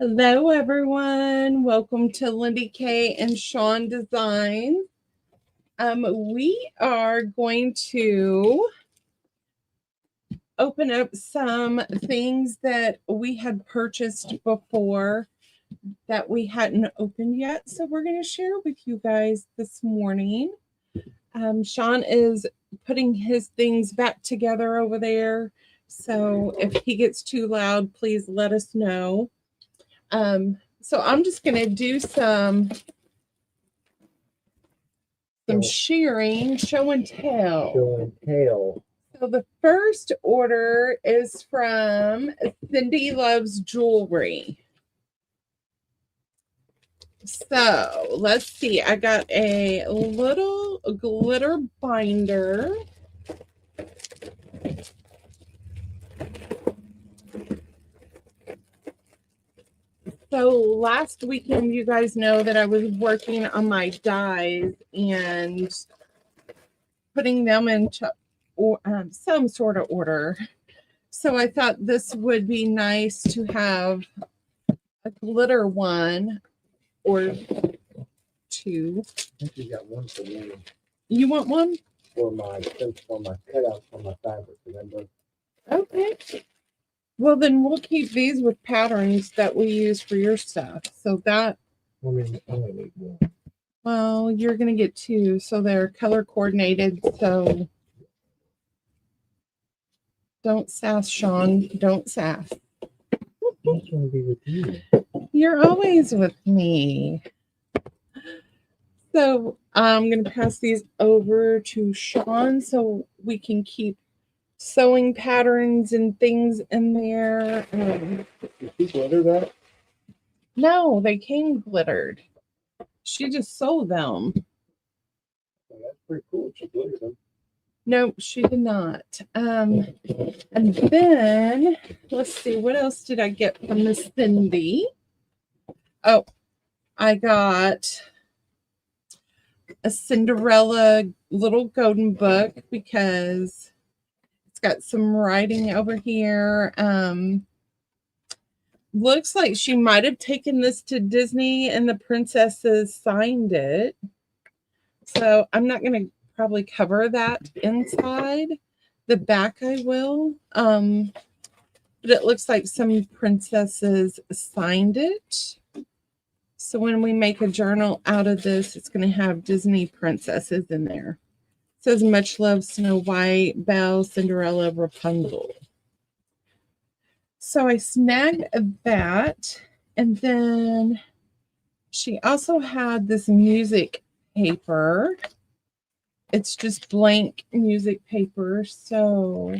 Hello, everyone. Welcome to Lindy K and Sean Design. We are going to open up some things that we had purchased before that we hadn't opened yet. So we're going to share with you guys this morning. Sean is putting his things back together over there. So if he gets too loud, please let us know. So I'm just going to do some sharing, show and tell. Show and tell. So the first order is from Cindy Loves Jewelry. So let's see. I got a little glitter binder. So last weekend, you guys know that I was working on my dies and putting them into some sort of order. So I thought this would be nice to have a glitter one or two. I think you got one for me. You want one? For my cutouts for my fabric, remember? Okay. Well, then we'll keep these with patterns that we use for your stuff. So that. I only need one. Well, you're going to get two. So they're color coordinated. So don't sass, Sean. Don't sass. I'm just going to be with you. You're always with me. So I'm going to pass these over to Sean so we can keep sewing patterns and things in there. Did she glitter that? No, they came glittered. She just sewed them. Well, that's pretty cool. She glittered them. No, she did not. And then let's see, what else did I get from Miss Cindy? Oh, I got a Cinderella little golden book because it's got some writing over here. Looks like she might have taken this to Disney and the princesses signed it. So I'm not going to probably cover that inside. The back I will. But it looks like some princesses signed it. So when we make a journal out of this, it's going to have Disney princesses in there. It says much love, Snow White, Belle, Cinderella, Rapunzel. So I snagged that. And then she also had this music paper. It's just blank music paper. So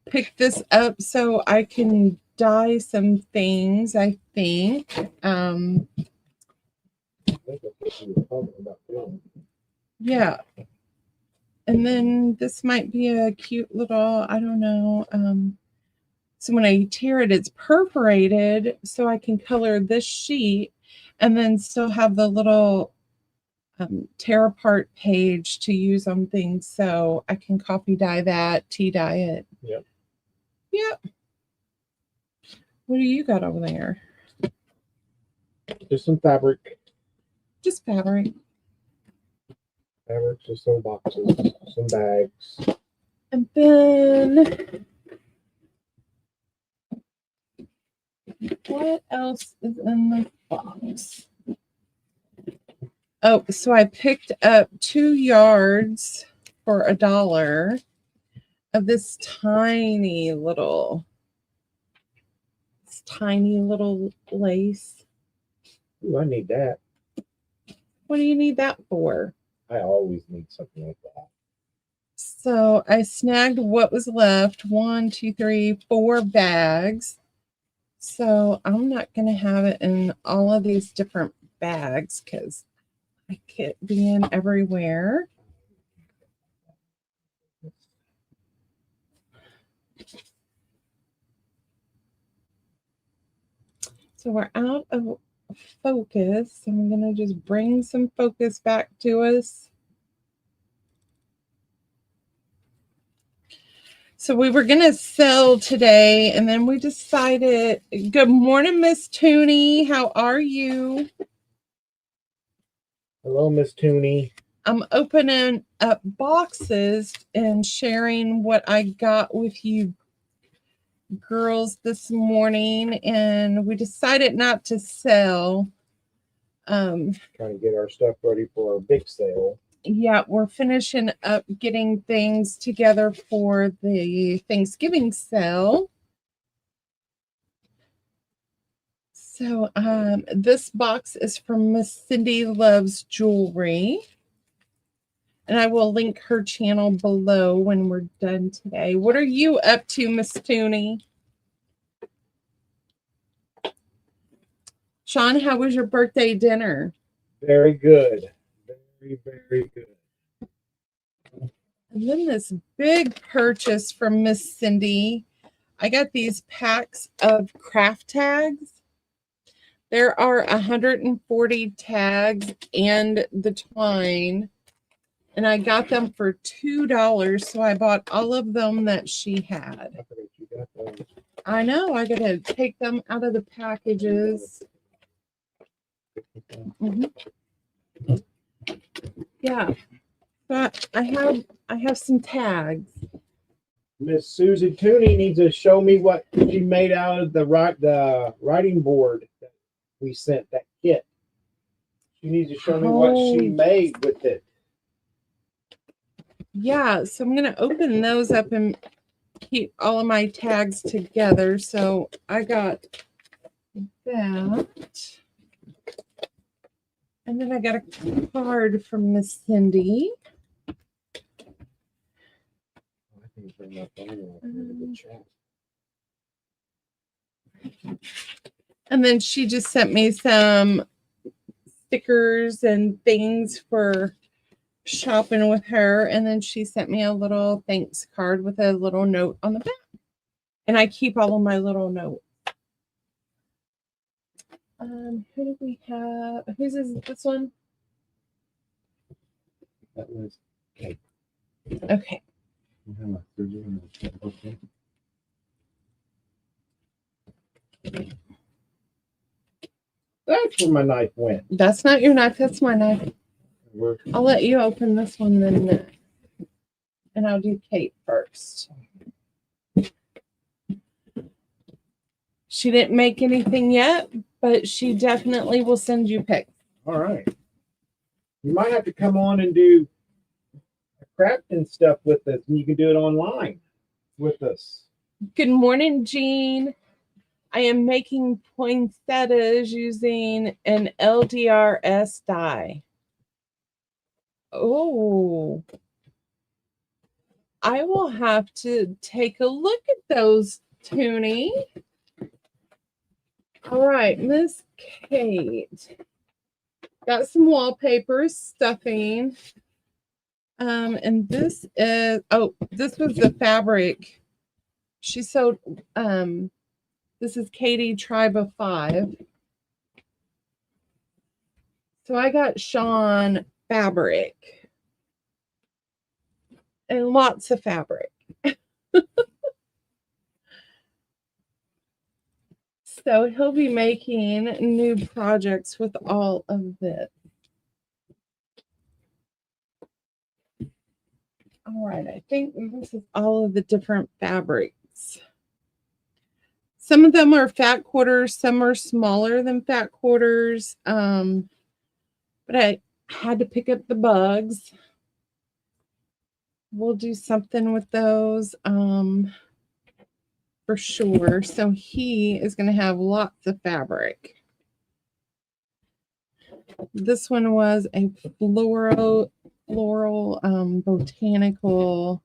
pick this up so I can dye some things, I think. Yeah. And then this might be a cute little, I don't know. So when I tear it, it's perforated so I can color this sheet and then still have the little tear apart page to use on things. So I can copy dye that, tea dye it. Yep. Yep. What do you got over there? Just some fabric. Just fabric. Fabric, just some boxes, some bags. And then what else is in the box? Oh, so I picked up 2 yards for $1 of this tiny little lace. Ooh, I need that. What do you need that for? I always need something like that. So I snagged what was left. 1, 2, 3, 4 bags. So I'm not going to have it in all of these different bags because I can't be in everywhere. So we're out of focus. I'm going to just bring some focus back to us. So we were gonna sell today, and then we decided. Good morning, Miss Tooney. How are you? Hello, Miss Tooney. I'm opening up boxes and sharing what I got with you girls this morning, and we decided not to sell. Trying to get our stuff ready for our big sale. Yeah, we're finishing up getting things together for the Thanksgiving sale. So this box is from Miss Cindy Loves Jewelry. And I will link her channel below when we're done today. What are you up to, Miss Tooney? Sean, how was your birthday dinner? Very good. Very, very good. And then this big purchase from Miss Cindy. I got these packs of craft tags. There are 140 tags and the twine. And I got them for $2. So I bought all of them that she had. I forgot you got those. I know. I got to take them out of the packages. Yeah. But I have some tags. Miss Susie Tooney needs to show me what she made out of the writing board that we sent, that kit. She needs to show me what she made with it. Yeah, so I'm gonna open those up and keep all of my tags together. So I got that. And then I got a card from Miss Cindy. And then she just sent me some stickers and things for shopping with her. And then she sent me a little thanks card with a little note on the back. And I keep all of my little notes. Who do we have? Whose is this one? That was Kate. Okay. That's where my knife went. That's not your knife. That's my knife. I'll let you open this one then. And I'll do Kate first. She didn't make anything yet, but she definitely will send you pics. All right. You might have to come on and do crafting stuff with us, and you can do it online with us. Good morning, Jean. I am making poinsettias using an LDRS die. Oh, I will have to take a look at those, Tooney. All right, Miss Kate. Got some wallpaper, stuffing. And this is, this was the fabric. She sewed, this is Katie Tribe of 5. So I got Sean fabric. And lots of fabric. So he'll be making new projects with all of this. All right, I think this is all of the different fabrics. Some of them are fat quarters, some are smaller than fat quarters. But I had to pick up the bugs. We'll do something with those for sure. So he is going to have lots of fabric. This one was a floral botanical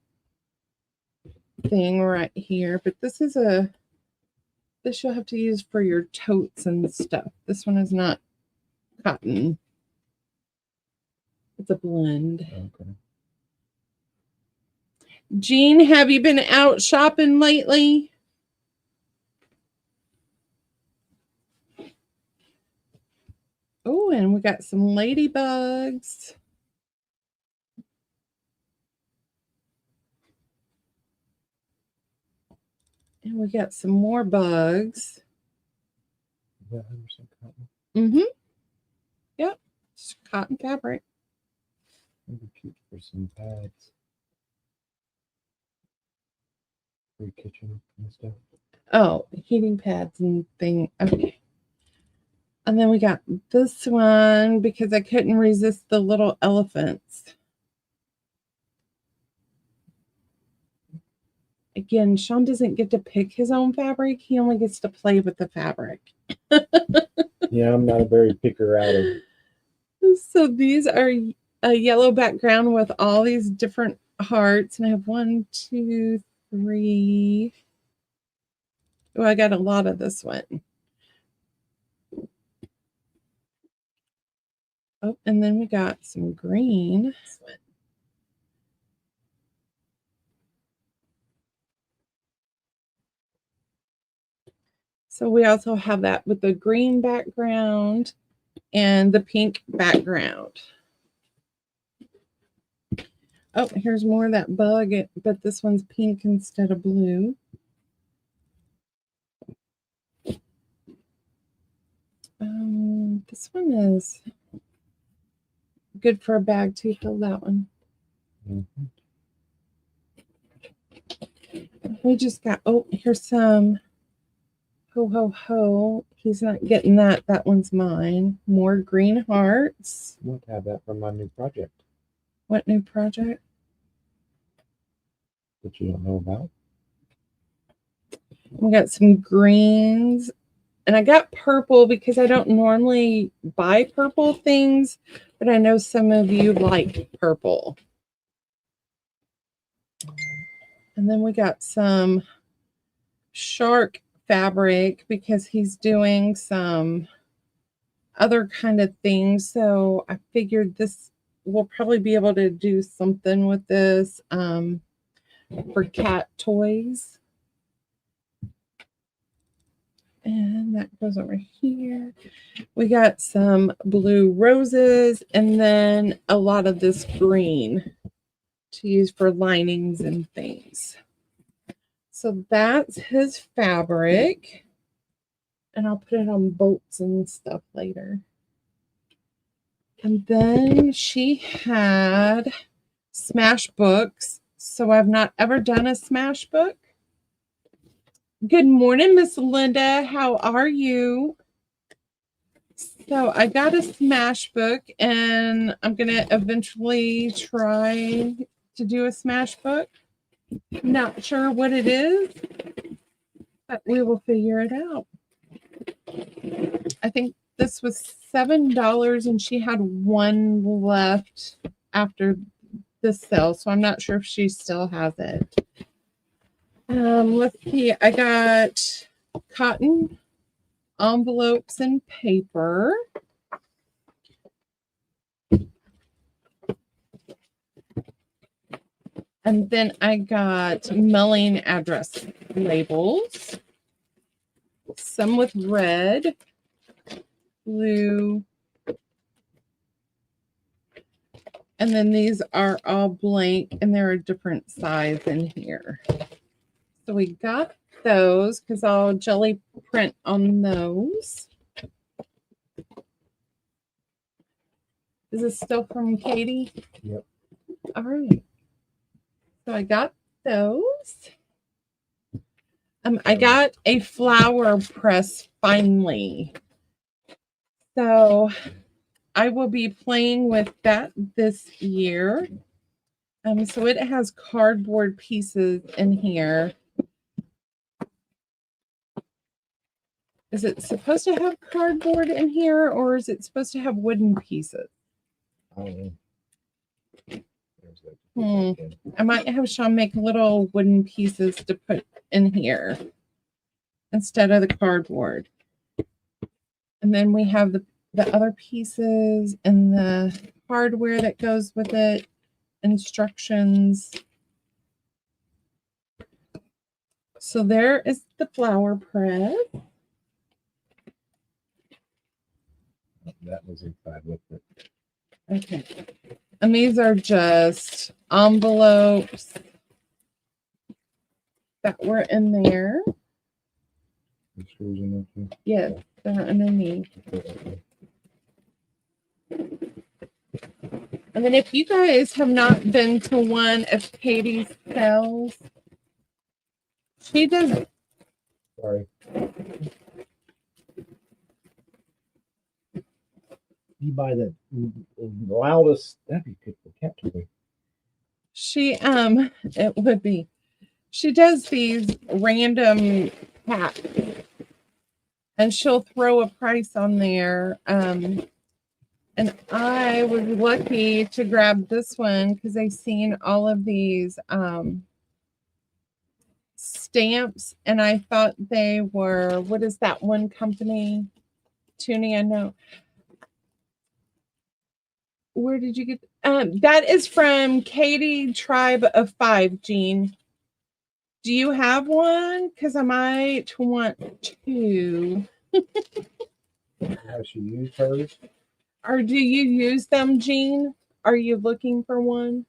thing right here, but this you'll have to use for your totes and stuff. This one is not cotton. It's a blend. Okay. Jean, have you been out shopping lately? Oh, and we got some ladybugs. And we got some more bugs. Is that 100% cotton? Mm-hmm. Yep. It's cotton fabric. Maybe cute for some pads. For your kitchen and stuff. Oh, heating pads and thing. Okay. And then we got this one because I couldn't resist the little elephants. Again, Sean doesn't get to pick his own fabric. He only gets to play with the fabric. Yeah, I'm not a very picker outer. So these are a yellow background with all these different hearts. And I have 1, 2, 3. Oh, I got a lot of this one. Oh, and then we got some green. So we also have that with the green background and the pink background. Oh, here's more of that bug, but this one's pink instead of blue. This one is good for a bag too. Fill that one. Mm-hmm. We just got, oh, here's some ho ho ho. He's not getting that. That one's mine. More green hearts. I might have that for my new project What new project? that you don't know about. We got some greens. And I got purple because I don't normally buy purple things, but I know some of you like purple. And then we got some shark fabric because he's doing some other kind of things. So I figured this we'll probably be able to do something with this for cat toys. And that goes over here. We got some blue roses and then a lot of this green to use for linings and things. So that's his fabric. And I'll put it on bolts and stuff later. And then she had smash books. So I've not ever done a smash book. Good morning, Miss Linda. How are you? So I got a smash book and I'm going to eventually try to do a smash book. Not sure what it is, but we will figure it out. I think this was $7 and she had one left after the sale. So I'm not sure if she still has it. Let's see. I got cotton envelopes and paper. And then I got mailing address labels. Some with red, blue, and then these are all blank and they're a different size in here. So we got those because I'll jelly print on those. Is this still from Katie? Yep. All right. So I got those. I got a flower press finally. So I will be playing with that this year. So it has cardboard pieces in here. Is it supposed to have cardboard in here or is it supposed to have wooden pieces? I don't know. I might have Sean make little wooden pieces to put in here instead of the cardboard. And then we have the other pieces and the hardware that goes with it, instructions. So there is the flower press. That was inside with it. Okay. And these are just envelopes that were in there. The screws in there too. Yes, they're underneath. Okay. And then if you guys have not been to one of Katie's sales, she does. Sorry. You buy the loudest stuff you could for cat toy. It would be. She does these random packs, and she'll throw a price on there. And I was lucky to grab this one because I seen all of these stamps, and I thought they were, what is that one company? Toonie, I know. Where did you get that? Is from Katie Tribe of Five, Jean. Do you have one? Because I might want to. How she used hers? Or do you use them, Jean? Are you looking for one?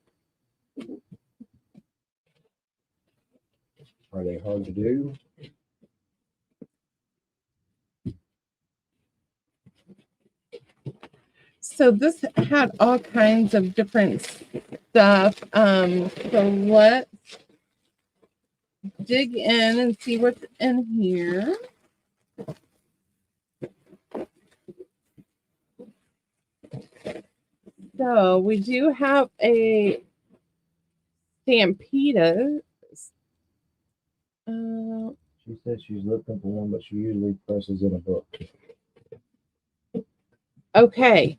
Are they hard to do? So this had all kinds of different stuff. So let's dig in and see what's in here. So we do have a Stampede. She says she's looking for one, but she usually presses in a book. Okay.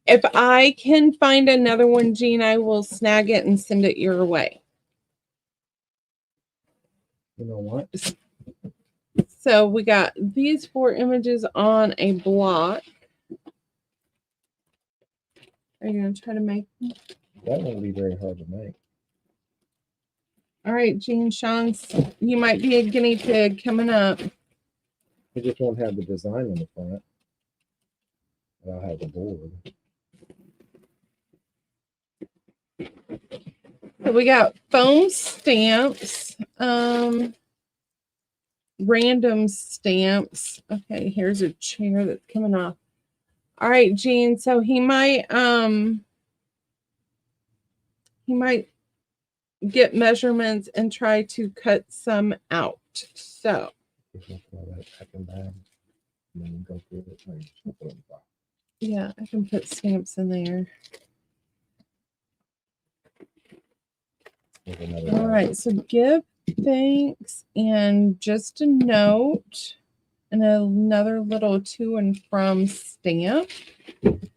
If I can find another one, Jean, I will snag it and send it your way. You know what? So we got these 4 images on a block. Are you going to try to make them? That won't be very hard to make. All right, Jean Sean's, you might be a guinea pig coming up. It just won't have the design on the front. But I'll have the board. So we got foam stamps, random stamps. Okay, here's a chair that's coming off. All right, Jean. So he might get measurements and try to cut some out. So yeah, I can put stamps in there. All right, so give thanks, and just a note, and another little to and from stamp. And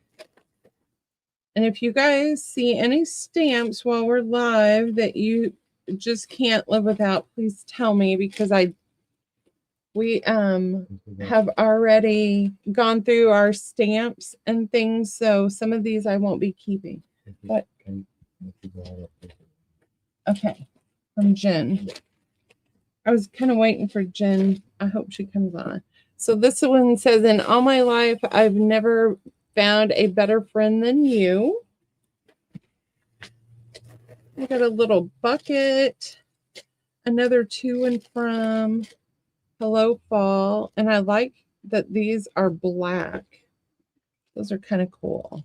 if you guys see any stamps while we're live that you just can't live without, please tell me, because we have already gone through our stamps and things, so some of these I won't be keeping. But okay, from Jen. I was kind of waiting for Jen. I hope she comes on. So this one says, in all my life, I've never found a better friend than you. I got a little bucket, another to and from, hello fall, and I like that these are black. Those are kind of cool.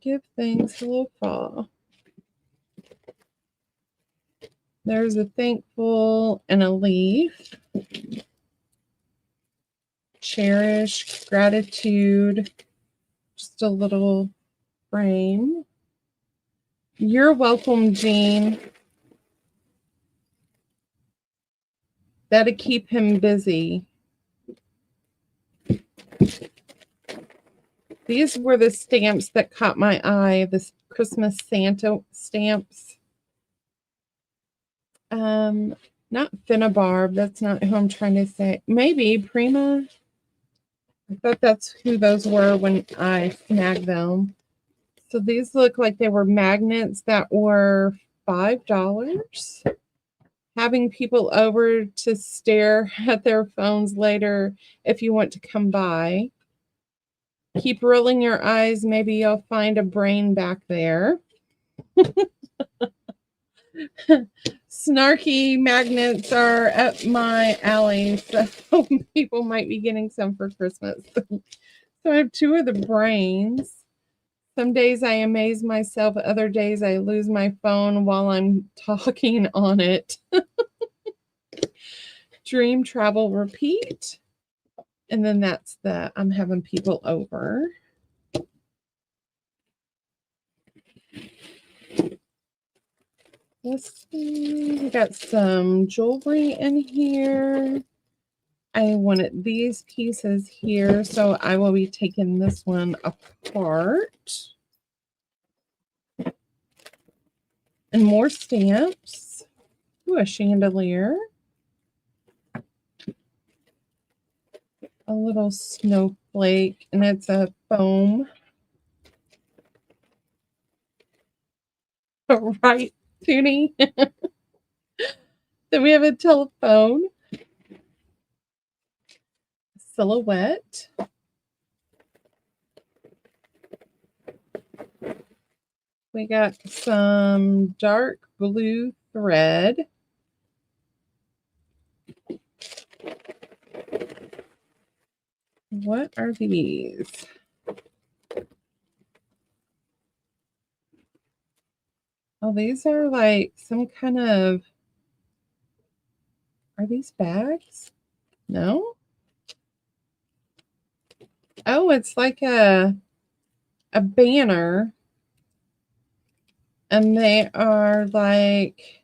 Give thanks, hello fall. There's a thankful and a leaf. Cherish, gratitude, just a little frame. You're welcome, Jean. That'll keep him busy. These were the stamps that caught my eye, the Christmas Santa stamps. Not Finnabarb, that's not who I'm trying to say. Maybe Prima. I thought that's who those were when I snagged them. So these look like they were magnets that were $5. Having people over to stare at their phones later if you want to come by. Keep rolling your eyes. Maybe you'll find a brain back there. Snarky magnets are up my alley, so people might be getting some for Christmas. So I have 2 of the brains. Some days I amaze myself, other days I lose my phone while I'm talking on it. Dream, travel, repeat. And then that's the I'm having people over. Let's see. We got some jewelry in here. I wanted these pieces here, so I will be taking this one apart. And more stamps. Ooh, a chandelier. A little snowflake, and it's a foam. Right, Toonie? Then we have a telephone. Silhouette. We got some dark blue thread. What are these? Oh, these are like some kind of, are these bags? No? Oh, it's like a banner. And they are like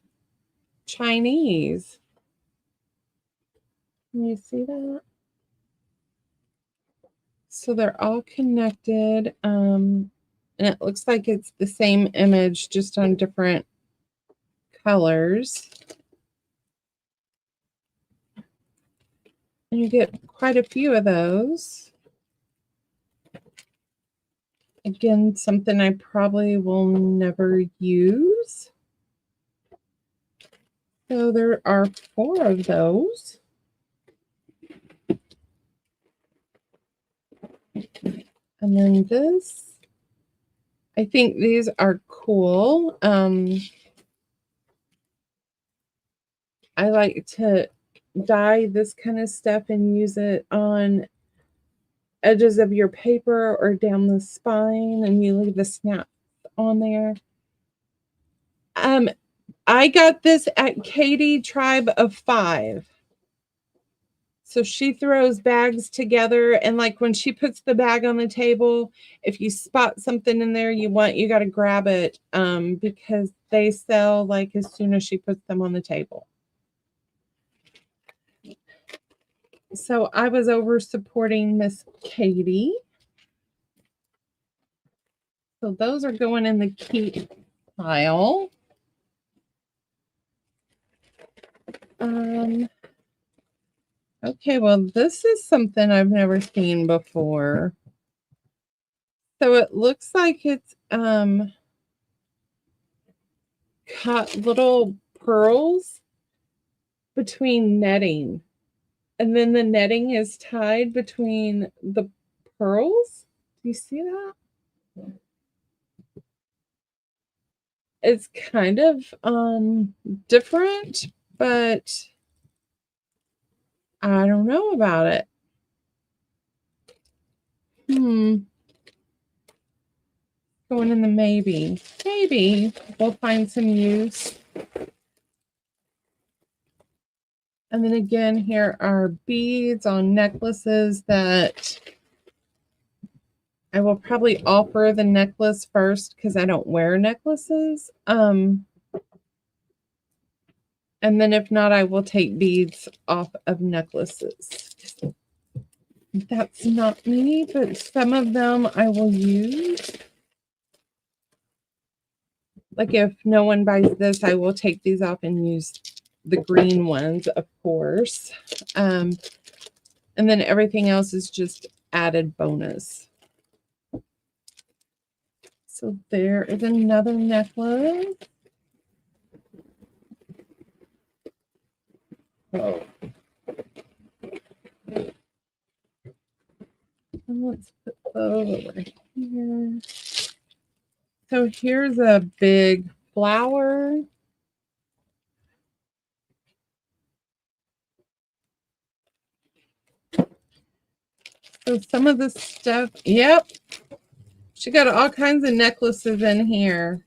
Chinese. Can you see that? So they're all connected. And it looks like it's the same image, just on different colors. And you get quite a few of those. Again, something I probably will never use. So there are 4 of those. And then this, I think these are cool. I like to dye this kind of stuff and use it on edges of your paper or down the spine, and you leave the snaps on there. I got this at Katie Tribe of 5. So she throws bags together, and like when she puts the bag on the table, if you spot something in there you want, you got to grab it, because they sell like as soon as she puts them on the table. So I was over supporting Miss Katie. So those are going in the keep pile. Okay, well, this is something I've never seen before. So it looks like it's cut little pearls between netting. And then the netting is tied between the pearls. Do you see that? It's kind of different, but I don't know about it. Going in the maybe. Maybe we'll find some use. And then again, here are beads on necklaces that I will probably offer the necklace first because I don't wear necklaces. And then if not, I will take beads off of necklaces. That's not me, but some of them I will use. Like if no one buys this, I will take these off and use the green ones, of course. And then everything else is just added bonus. So there is another necklace. Oh. And let's put those over here. So here's a big flower. So some of the stuff, yep. She got all kinds of necklaces in here.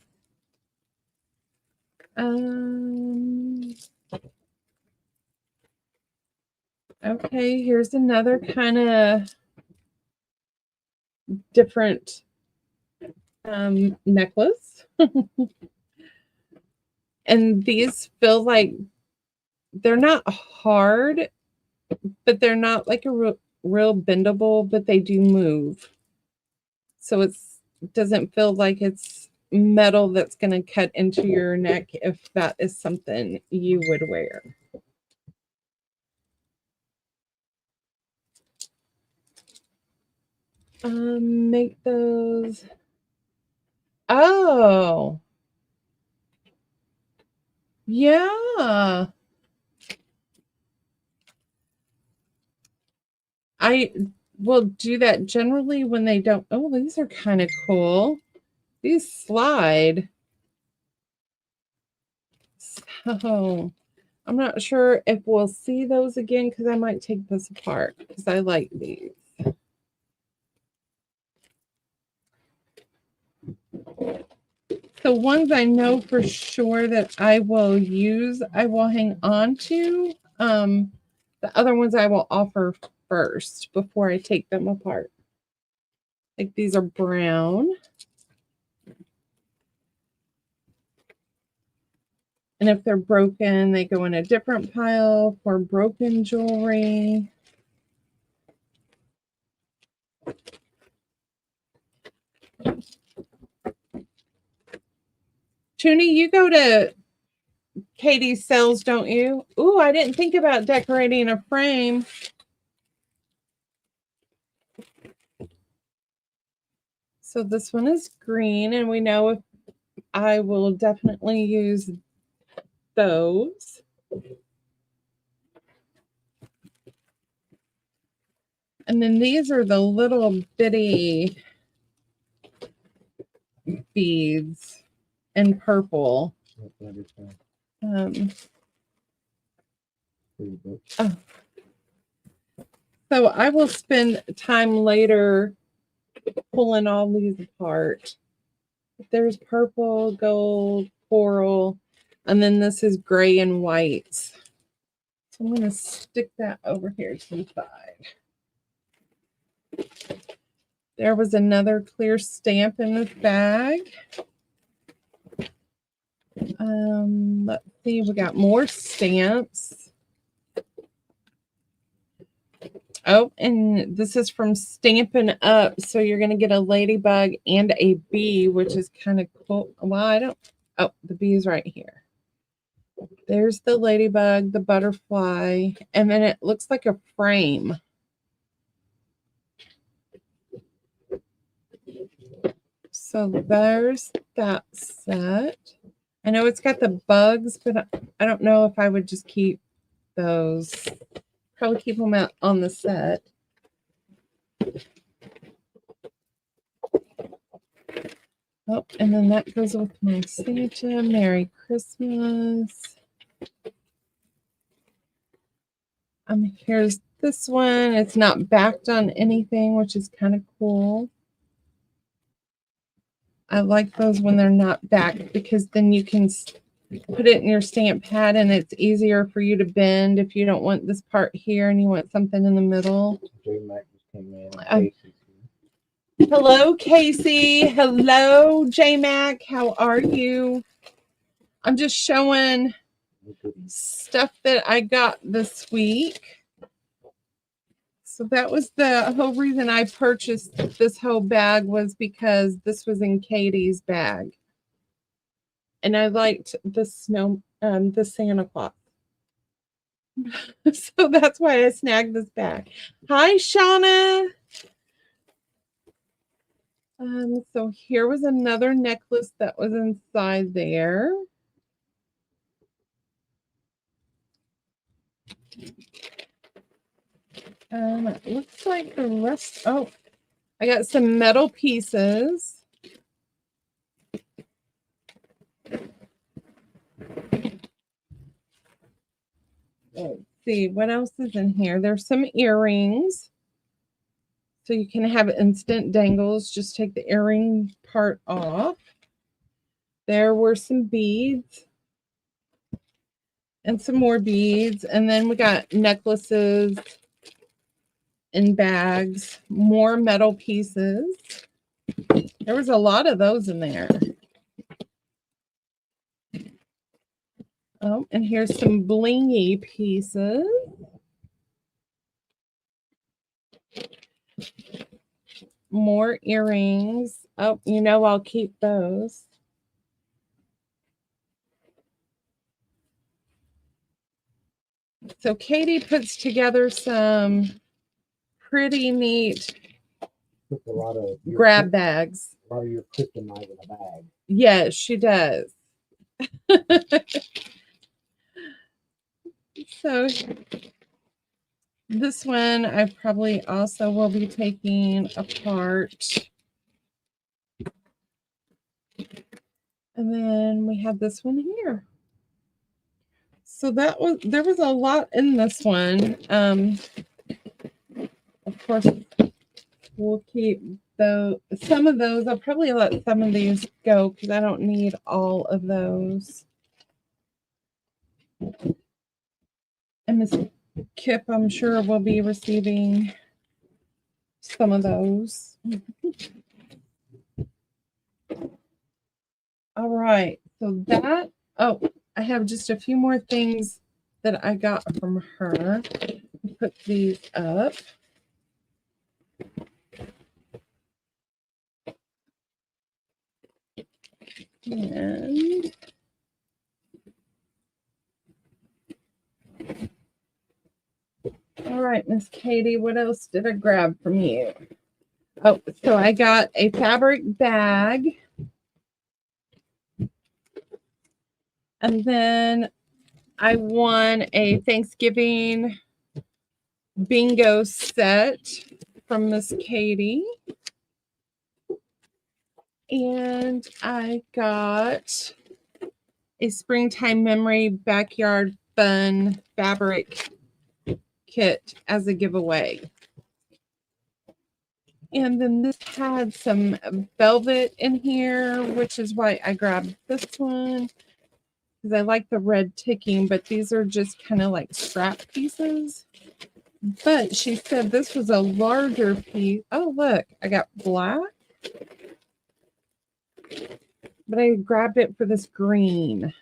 Okay, here's another kind of different necklace. And these feel like they're not hard, but they're not like a real bendable, but they do move. So it doesn't feel like it's metal that's going to cut into your neck if that is something you would wear. Make those. Oh, yeah. I will do that generally when they don't. Oh, these are kind of cool. These slide. So I'm not sure if we'll see those again because I might take this apart because I like these. The ones I know for sure that I will use, I will hang on to. The other ones I will offer first before I take them apart. Like these are brown. And if they're broken, they go in a different pile for broken jewelry. Toonie, you go to Katie's Sales, don't you? Ooh, I didn't think about decorating a frame. So this one is green, and we know if I will definitely use those. And then these are the little bitty beads in purple. Oh. So I will spend time later pulling all these apart. There's purple, gold, coral, and then this is gray and white. So I'm going to stick that over here to the side. There was another clear stamp in this bag. Let's see, we got more stamps. Oh, and this is from Stampin' Up. So you're going to get a ladybug and a bee, which is kind of cool. Well, oh, the bee is right here. There's the ladybug, the butterfly, and then it looks like a frame. So there's that set. I know it's got the bugs, but I don't know if I would just keep those. Probably keep them out on the set. Oh, and then that goes with my Santa. Merry Christmas. Here's this one. It's not backed on anything, which is kind of cool. I like those when they're not backed because then you can put it in your stamp pad and it's easier for you to bend if you don't want this part here and you want something in the middle. Hello, Casey. Hello, J-Mac. How are you? I'm just showing stuff that I got this week. So that was the whole reason I purchased this whole bag was because this was in Katie's bag. And I liked the Santa Claus. So that's why I snagged this bag. Hi, Shauna. So here was another necklace that was inside there. It looks like the rest. Oh, I got some metal pieces. Let's see what else is in here. There's some earrings. So you can have instant dangles. Just take the earring part off. There were some beads and some more beads. And then we got necklaces and bags, more metal pieces. There was a lot of those in there. Oh, and here's some blingy pieces. More earrings. Oh, you know, I'll keep those. So Katie puts together some pretty neat Put a lot of your, grab bags. a lot of your kryptonite in a bag. Yes, she does. So this one I probably also will be taking apart. And then we have this one here. So there was a lot in this one. Of course, we'll keep some of those. I'll probably let some of these go because I don't need all of those. And Miss Kip, I'm sure, will be receiving some of those. All right. So that, oh, I have just a few more things that I got from her. Put these up. And all right, Miss Katie, what else did I grab from you? Oh, so I got a fabric bag. And then I won a Thanksgiving bingo set from Miss Katie. And I got a springtime memory backyard fun fabric kit as a giveaway. And then this had some velvet in here, which is why I grabbed this one. Because I like the red ticking, but these are just kind of like scrap pieces. But she said this was a larger piece. Oh, look, I got black. But I grabbed it for this green.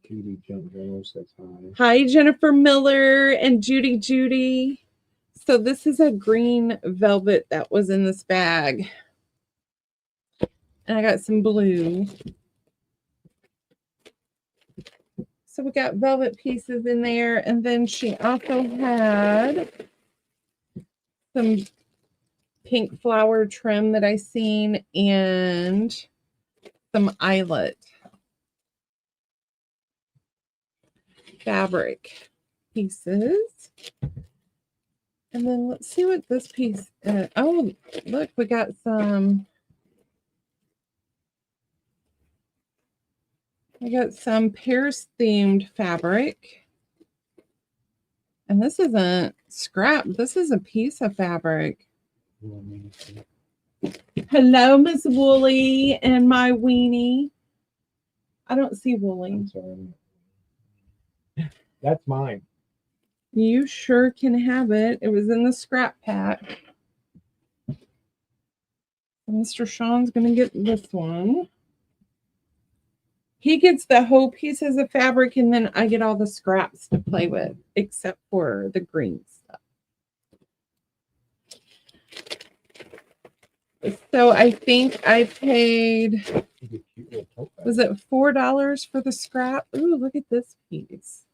Judy Jump Jones says hi. Hi, Jennifer Miller and Judy. So this is a green velvet that was in this bag. And I got some blue. So we got velvet pieces in there. And then she also had some pink flower trim that I seen and some eyelet fabric pieces. And then let's see what this piece is. Oh, look, we got some. I got some Paris themed fabric. And this isn't scrap. This is a piece of fabric. Hello, Miss Woolly and my weenie. I don't see Woolly. I'm sorry. That's mine. You sure can have it. It was in the scrap pack. Mr. Sean's going to get this one. He gets the whole pieces of fabric, and then I get all the scraps to play with, except for the green stuff. So I think I paid, was it $4 for the scrap? Ooh, look at this piece.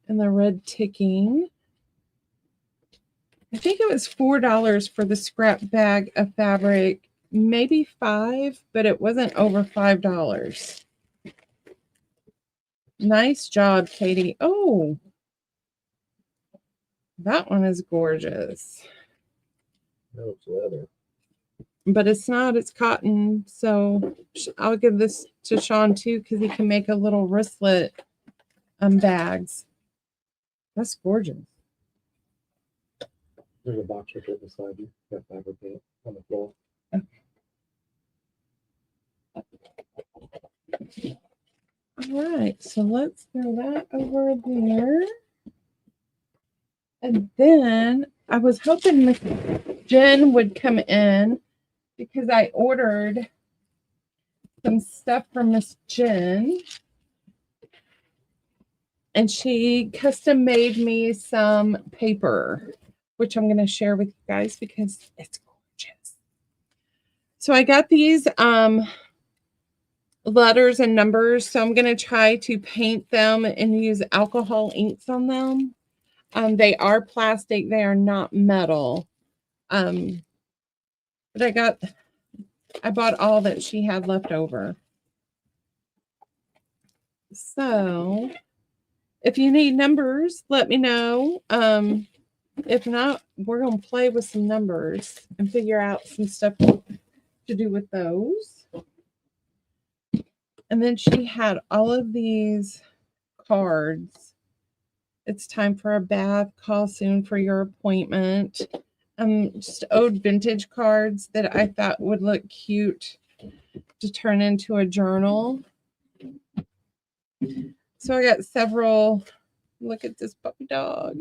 And the red ticking. I think it was $4 for the scrap bag of fabric. Maybe $5, but it wasn't over $5. Nice job, Katie. Oh, that one is gorgeous. No, it's leather. But it's not, it's cotton. So I'll give this to Sean too, because he can make a little wristlet bags. That's gorgeous. There's a box right beside you. Got fabric paint on the floor. All right, so let's throw that over there. And then I was hoping Miss Jen would come in because I ordered some stuff from Miss Jen. And she custom made me some paper, which I'm going to share with you guys because it's gorgeous. So I got these letters and numbers. So I'm going to try to paint them and use alcohol inks on them. They are plastic. They are not metal. But I bought all that she had left over. So if you need numbers, let me know. If not, we're going to play with some numbers and figure out some stuff to do with those. And then she had all of these cards. It's time for a bath. Call soon for your appointment. Just old vintage cards that I thought would look cute to turn into a journal. So I got several. Look at this puppy dog.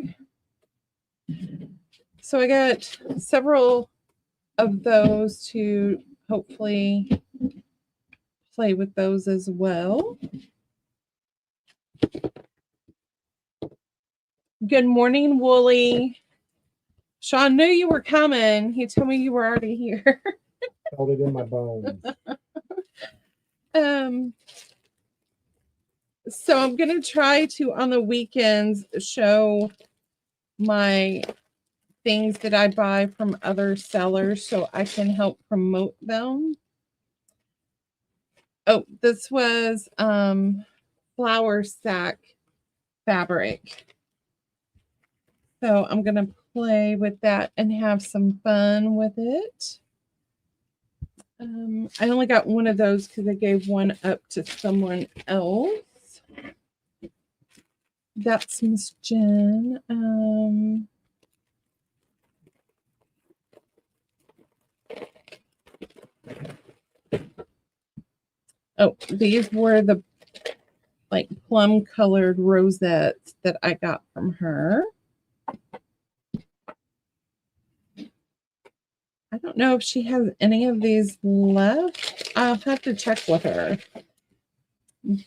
So I got several of those to hopefully play with those as well. Good morning, Wooly. Sean knew you were coming. He told me you were already here. Felt it in my bones. So I'm going to try to, on the weekends, show my things that I buy from other sellers so I can help promote them. Oh, this was flour sack fabric. So I'm going to play with that and have some fun with it. I only got one of those because I gave one up to someone else. That's Miss Jen. Oh, these were the like plum colored rosettes that I got from her. I don't know if she has any of these left. I'll have to check with her.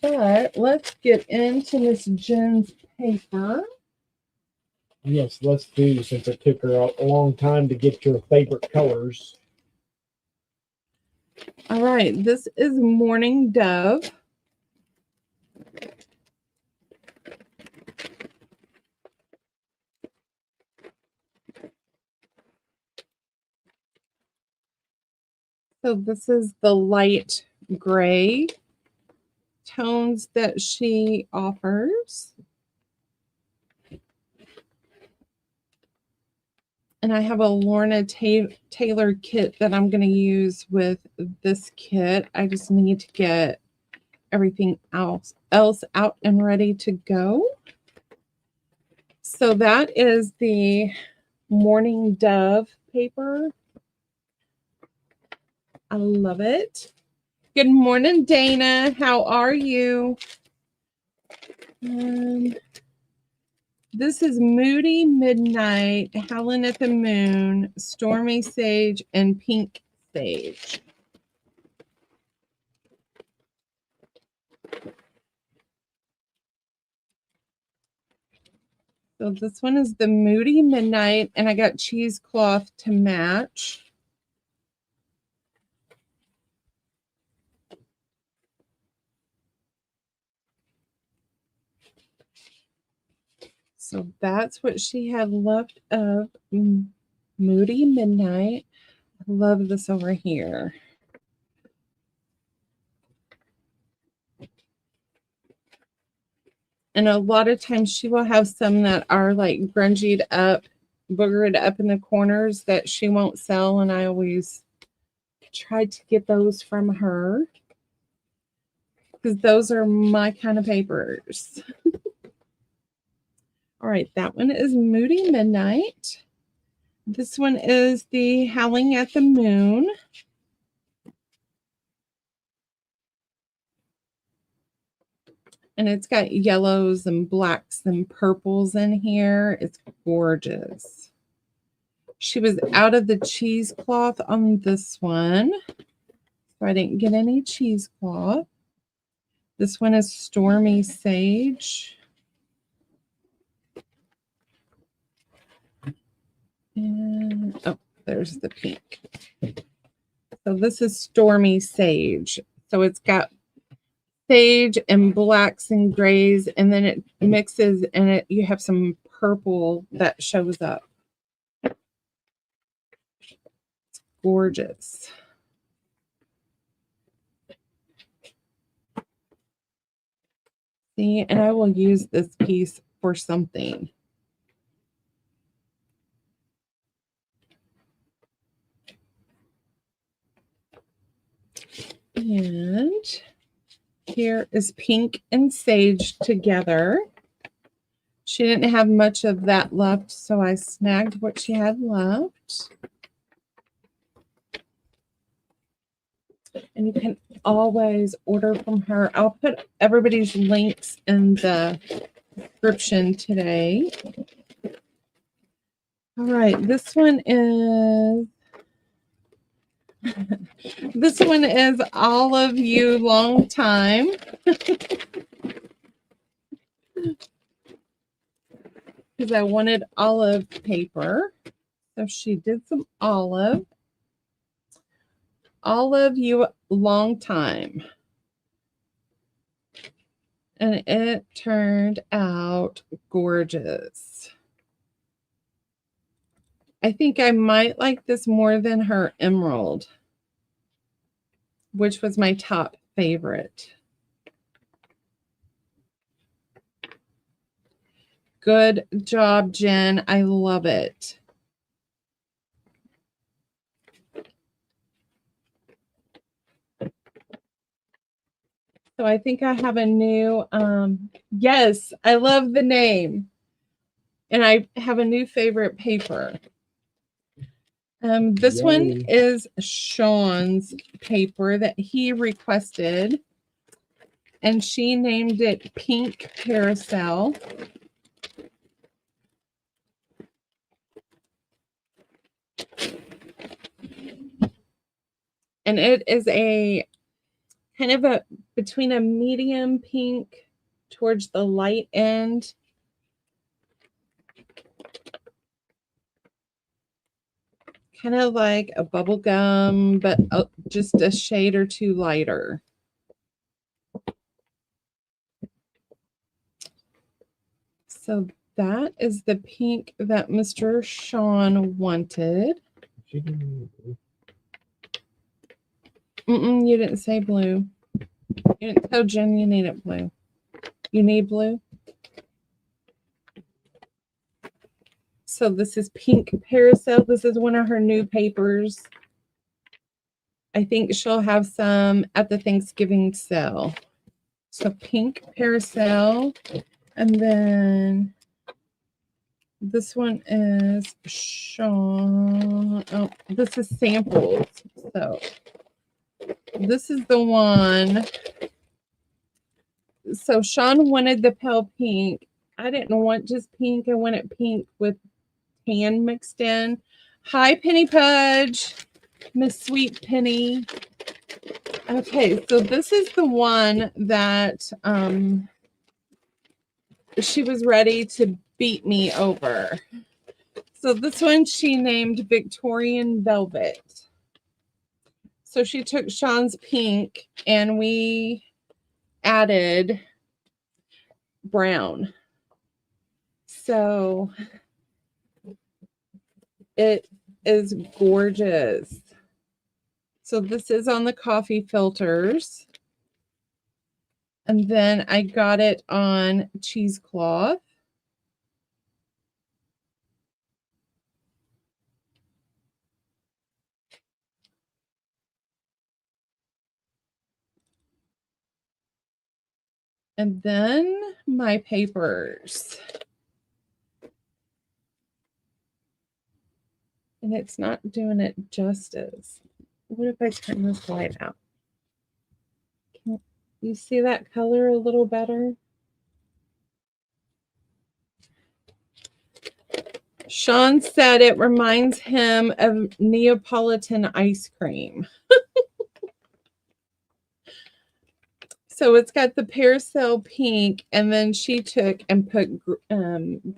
But let's get into Miss Jen's paper. Yes, let's do, since it took her a long time to get your favorite colors. All right, this is Morning Dove. So this is the light gray tones that she offers. And I have a Lorna Taylor kit that I'm going to use with this kit. I just need to get everything else out and ready to go. So that is the Morning Dove paper. I love it. Good morning, Dana. How are you? This is Moody Midnight, Howlin' at the Moon, Stormy Sage, and Pink Sage. So this one is the Moody Midnight, and I got cheesecloth to match. So that's what she had left of Moody Midnight. I love this over here. And a lot of times she will have some that are like grungied up, boogered up in the corners that she won't sell. And I always try to get those from her because those are my kind of papers. All right, that one is Moody Midnight. This one is the Howling at the Moon. And it's got yellows and blacks and purples in here. It's gorgeous. She was out of the cheesecloth on this one. So I didn't get any cheesecloth. This one is Stormy Sage. And oh, there's the pink. So this is Stormy Sage. So it's got sage and blacks and grays, and then it mixes and it you have some purple that shows up. It's gorgeous. See, and I will use this piece for something. And here is pink and sage together. She didn't have much of that left, so I snagged what she had left. And you can always order from her. I'll put everybody's links in the description today. All right, this one is this one is All of You Long Time. Because I wanted olive paper. So she did some olive. All of You Long Time. And it turned out gorgeous. I think I might like this more than her emerald, which was my top favorite. Good job, Jen. I love it. So I think I have a new, yes, I love the name. And I have a new favorite paper. This Yay. one is Sean's paper that he requested. And she named it Pink Carousel. And it is a kind of a between a medium pink towards the light end. Kind of like a bubble gum, but just a shade or two lighter. So that is the pink that Mr. Sean wanted. You didn't say blue. You didn't tell Jen you needed blue. You need blue? So this is Pink Carousel. This is one of her new papers. I think she'll have some at the Thanksgiving sale. So Pink Carousel. And then this one is Sean. Oh, this is samples. So this is the one. So Sean wanted the pale pink. I didn't want just pink. I wanted pink with tan mixed in. Hi, Penny Pudge. Miss Sweet Penny. Okay, so this is the one that she was ready to beat me over. So this one she named Victorian Velvet. So she took Sean's pink and we added brown. So it is gorgeous. So this is on the coffee filters. And then I got it on cheesecloth. And then my papers. and it's not doing it justice. What if I turn this light out? Can you see that color a little better? Sean said it reminds him of Neapolitan ice cream. So it's got the Paracel pink, and then she took and put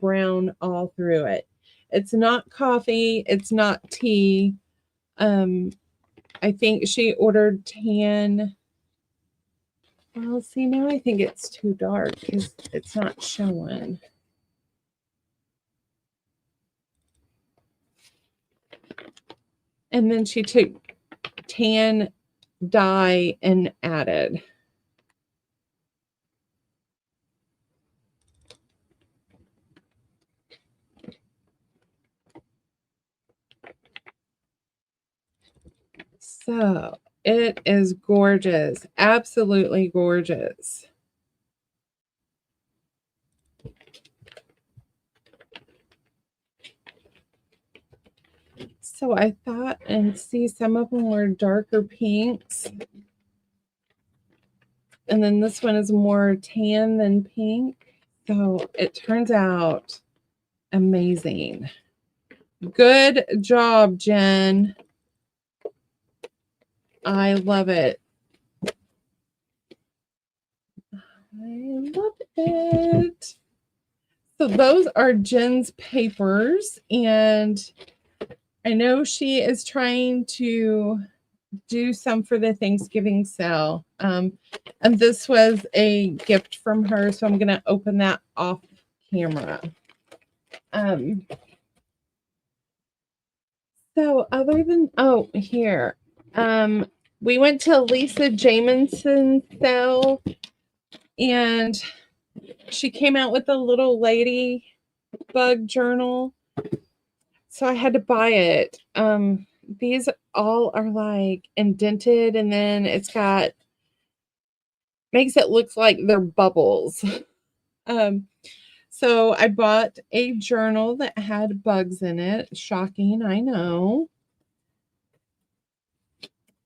brown all through it. It's not coffee. It's not tea. I think she ordered tan. Well, see, now I think it's too dark because it's not showing. And then she took tan dye and added. So it is gorgeous. Absolutely gorgeous. So I thought, and see, some of them were darker pinks. And then this one is more tan than pink. So it turns out amazing. Good job, Jen. I love it. I love it. So those are Jen's papers, and I know she is trying to do some for the Thanksgiving sale. And this was a gift from her, so I'm going to open that off camera. So other than, oh, here. We went to Lisa Jaminson's sale, and she came out with a little ladybug journal. So I had to buy it. These all are like indented, and then it's got, makes it look like they're bubbles. So I bought a journal that had bugs in it. Shocking, I know.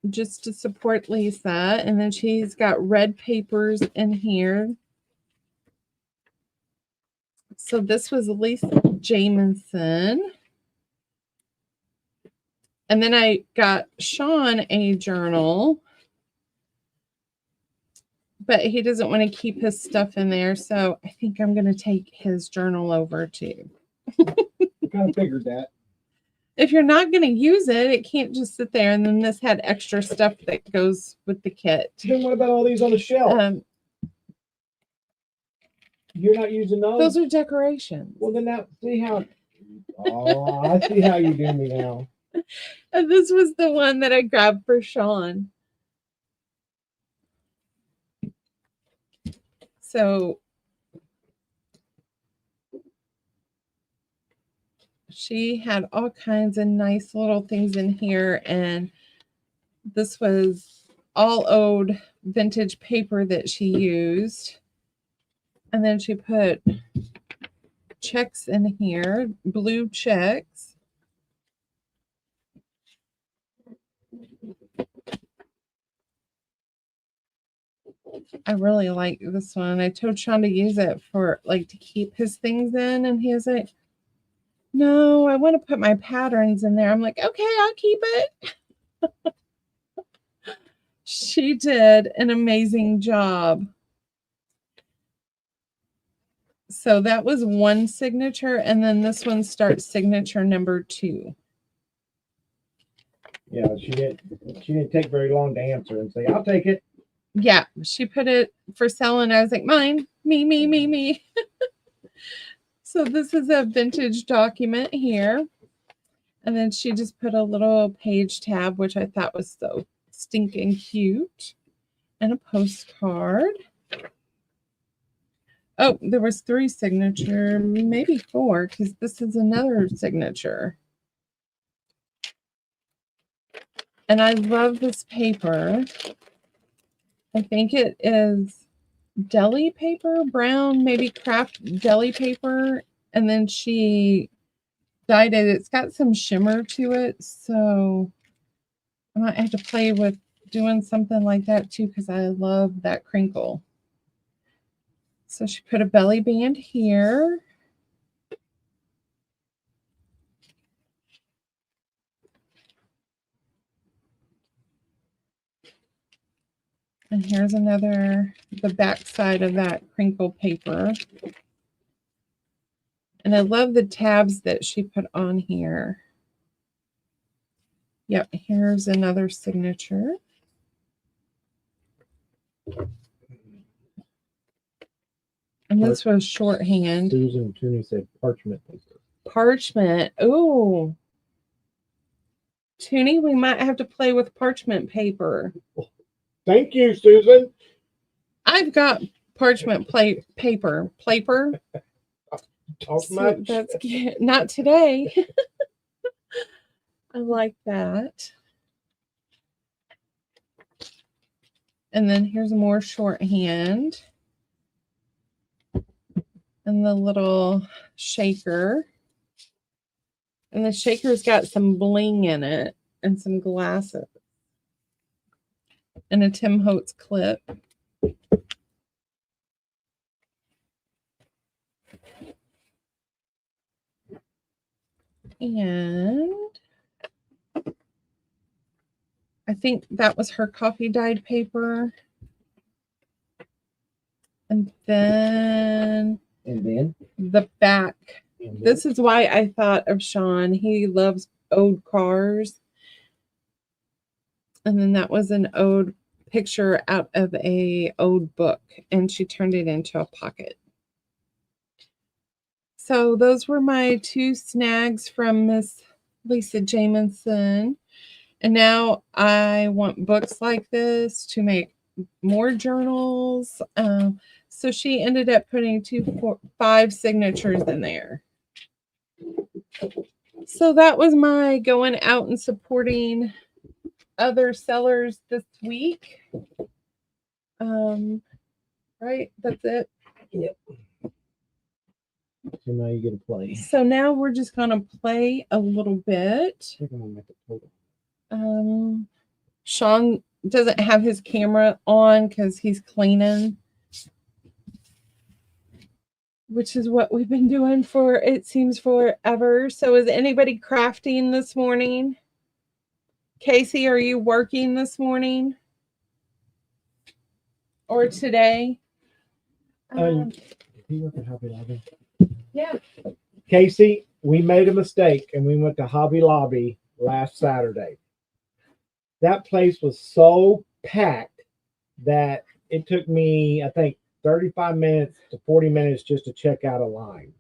Just to support Lisa. And then she's got red papers in here. So this was Lisa Jamison. And then I got Sean a journal, but he doesn't want to keep his stuff in there. So I think I'm going to take his journal over too. I kind of figured that. If you're not going to use it, it can't just sit there. And then this had extra stuff that goes with the kit. Then what about all these on the shelf? You're not using those? Those are decorations. Well, then that, see how, oh, I see how you do me now. And this was the one that I grabbed for Sean. So she had all kinds of nice little things in here, and this was all old vintage paper that she used. And then she put checks in here, blue checks. I really like this one. I told Sean to use it for like to keep his things in, and he was like, no, I want to put my patterns in there. I'm like, okay, I'll keep it. She did an amazing job. So that was one signature, and then this one starts signature number 2. Yeah, she didn't take very long to answer and say, I'll take it. Yeah, she put it for sale, and I was like, mine, me. So this is a vintage document here. And then she just put a little page tab, which I thought was so stinking cute. And a postcard. Oh, there was 3 signature, maybe 4, because this is another signature. And I love this paper. I think it is deli paper, brown, maybe craft deli paper. And then she dyed it. It's got some shimmer to it, so I might have to play with doing something like that too because I love that crinkle. So she put a belly band here. And here's the back side of that crinkle paper. And I love the tabs that she put on here. Yep, here's another signature. And this was shorthand. Susan Tooney said parchment paper. Parchment. Ooh. Toonie, we might have to play with parchment paper. Thank you, Susan. I've got parchment paper. Plaper. Talk So much. that's not today. I like that. And then here's more shorthand. And the little shaker. And the shaker's got some bling in it and some glasses. And a Tim Holtz clip. And I think that was her coffee dyed paper. And then the back. This is why I thought of Sean. He loves ode cars. And then that was an ode picture out of a ode book. And she turned it into a pocket. So those were my 2 snags from Miss Lisa Jamison. And now I want books like this to make more journals. So she ended up putting 5 signatures in there. So that was my going out and supporting other sellers this week. Right, that's it. Yep. So now you get to play. So now we're just gonna play a little bit. We're gonna make a total. Sean doesn't have his camera on because he's cleaning, which is what we've been doing for, it seems, forever. So is anybody crafting this morning? Casey, are you working this morning? Or today? He went to Hobby Lobby. Yeah. Casey, we made a mistake and we went to Hobby Lobby last Saturday. That place was so packed that it took me, I think, 35 minutes to 40 minutes just to check out a line.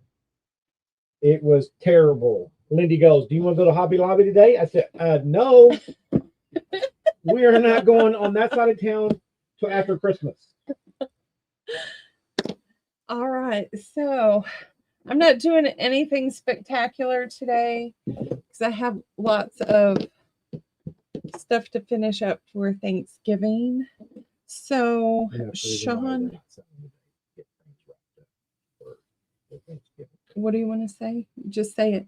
It was terrible. Lindy goes, "Do you want to go to Hobby Lobby today?" I said, no. We are not going on that side of town till after Christmas. All right. So I'm not doing anything spectacular today because I have lots of stuff to finish up for Thanksgiving. So Sean, what do you want to say? Just say it.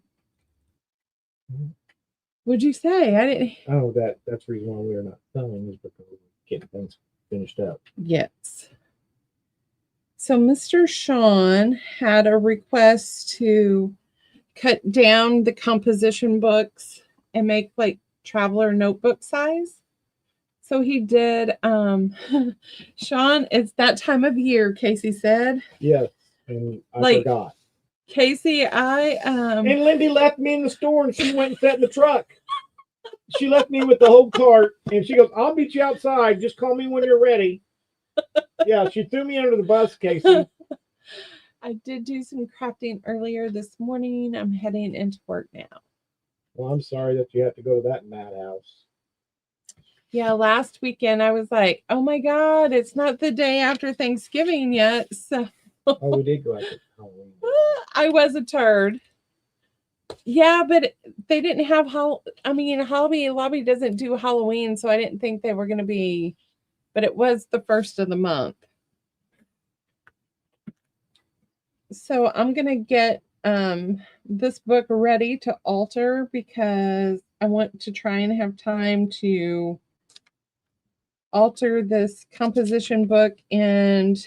What'd you say? I didn't. Oh, that's the reason why we are not selling is because we're getting things finished up. Yes. So Mr. Sean had a request to cut down the composition books and make like traveler notebook size. So he did. Sean, it's that time of year, Casey said. Yes, and I forgot. Casey, and Lindy left me in the store and she went and sat in the truck. She left me with the whole cart and she goes, "I'll meet you outside. Just call me when you're ready." Yeah, she threw me under the bus, Casey. I did do some crafting earlier this morning. I'm heading into work now. Well, I'm sorry that you have to go to that madhouse. Yeah, last weekend I was like, "Oh my God, it's not the day after Thanksgiving yet." So oh, we did go after Halloween. I was a turd. Yeah, but they didn't have Hobby Lobby doesn't do Halloween, so I didn't think they were going to be, but it was the first of the month. So I'm going to get this book ready to alter because I want to try and have time to alter this composition book and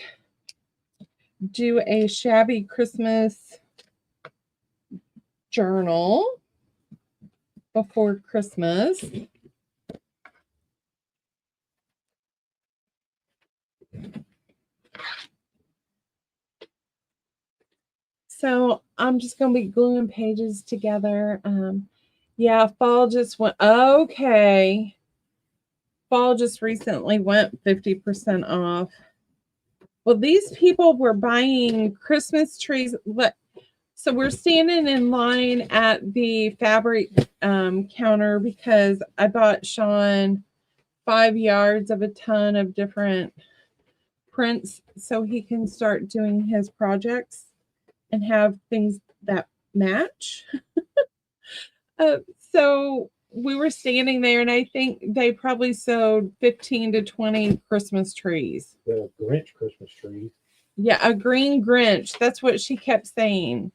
do a shabby Christmas journal before Christmas. So I'm just going to be gluing pages together. Yeah, fall just went, okay. Fall just recently went 50% off. Well, these people were buying Christmas trees. So we're standing in line at the fabric counter because I bought Sean 5 yards of a ton of different prints so he can start doing his projects and have things that match. So we were standing there, and I think they probably sewed 15 to 20 Christmas trees. The Grinch Christmas trees. Yeah, a green Grinch. That's what she kept saying.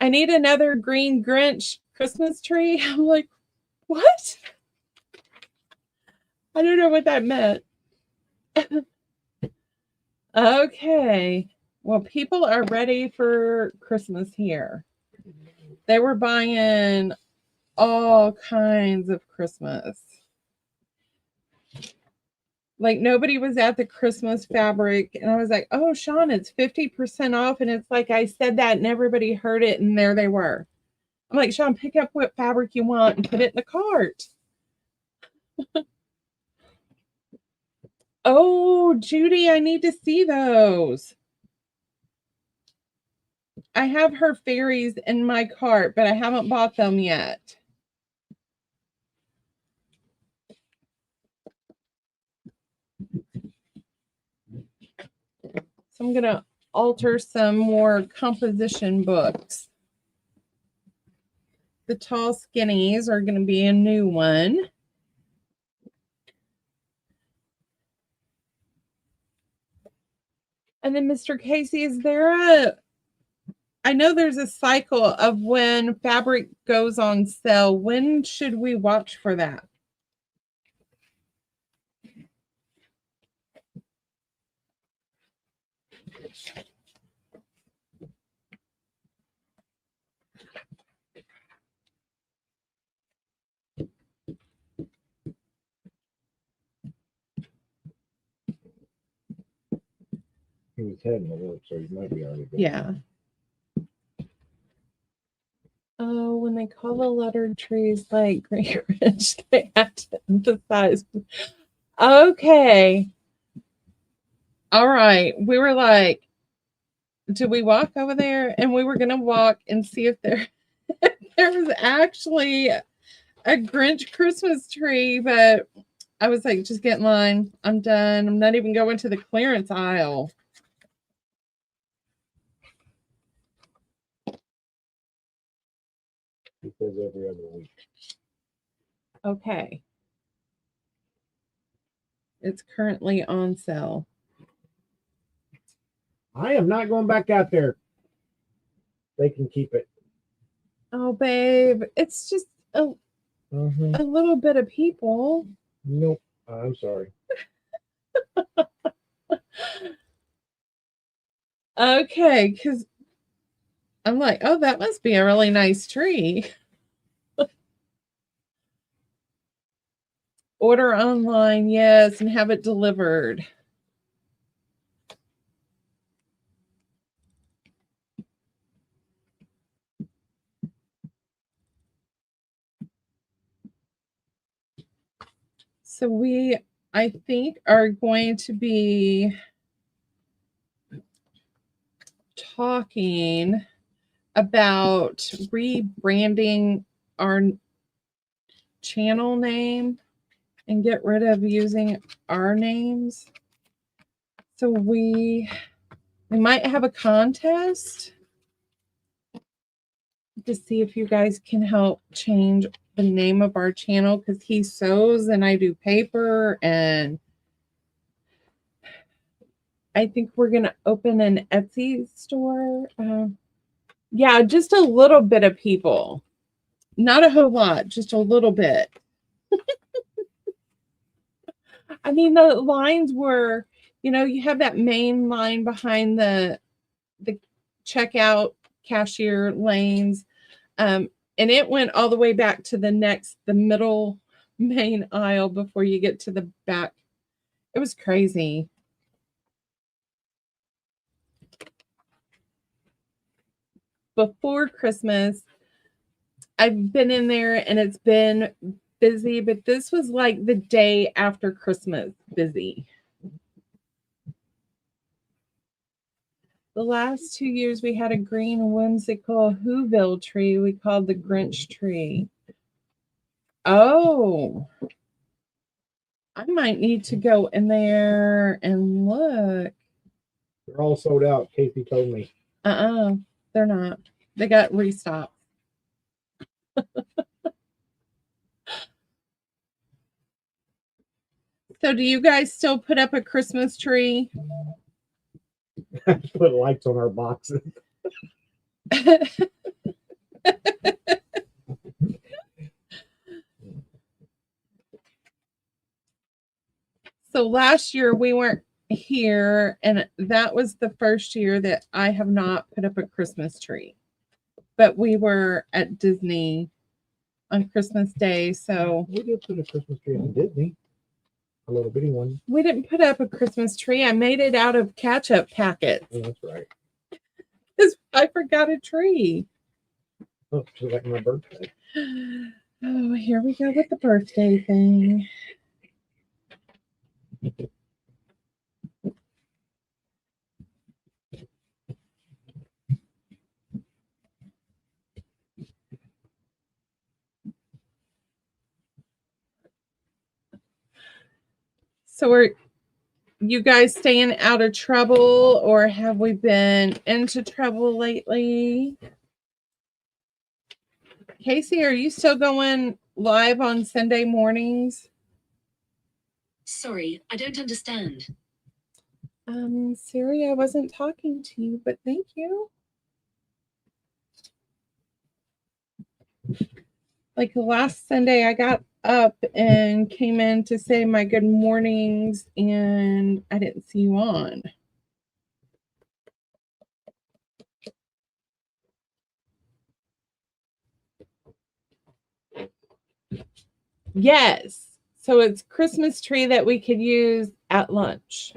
I need another green Grinch Christmas tree. I'm like, what? I don't know what that meant. Okay. Well, people are ready for Christmas here. They were buying all kinds of Christmas. Like nobody was at the Christmas fabric. And I was like, oh, Sean, it's 50% off. And it's like I said that and everybody heard it. And there they were. I'm like, Sean, pick up what fabric you want and put it in the cart. Oh, Judy, I need to see those. I have her fairies in my cart, but I haven't bought them yet. So I'm going to alter some more composition books. The Tall Skinnies are going to be a new one. And then Mr. Casey, is there I know there's a cycle of when fabric goes on sale. When should we watch for that? He was heading to work, so he might be already done. Yeah. Oh, when they call the letter trees like Great Ridge, they have to emphasize. Okay. All right. We were like, do we walk over there? And we were going to walk and see if there was actually a Grinch Christmas tree, but I was like, just get in line. I'm done. I'm not even going to the clearance aisle. He says every other week. Okay. It's currently on sale. I am not going back out there. They can keep it. Oh, babe, it's just a little bit of people. Nope. I'm sorry. Okay, because I'm like, oh, that must be a really nice tree. Order online, yes, and have it delivered. So we, I think, are going to be talking about rebranding our channel name and get rid of using our names. So we might have a contest to see if you guys can help change the name of our channel, because he sews and I do paper, and I think we're going to open an Etsy store. Yeah, just a little bit of people. Not a whole lot, just a little bit. I mean, the lines were, you have that main line behind the checkout cashier lanes. And it went all the way back to the middle main aisle before you get to the back. It was crazy. Before Christmas, I've been in there and it's been busy, but this was like the day after Christmas busy. The last 2 years we had a green whimsical Whoville tree we called the Grinch tree. Oh, I might need to go in there and look. They're all sold out. Casey told me. They're not. They got restocked. So do you guys still put up a Christmas tree? Put lights on our boxes. So last year we weren't here, and that was the first year that I have not put up a Christmas tree. But we were at Disney on Christmas Day, so We did put a Christmas tree in Disney. A little bitty one. we didn't put up a Christmas tree. I made it out of ketchup packets Oh, that's right. because I forgot a tree. Oh, just like my birthday. Oh, here we go with the birthday thing. So are you guys staying out of trouble, or have we been into trouble lately? Casey, are you still going live on Sunday mornings? Sorry, I don't understand. Siri, I wasn't talking to you, but thank you. Like last Sunday, I got up and came in to say my good mornings, and I didn't see you on. Yes. So it's Christmas tree that we could use at lunch.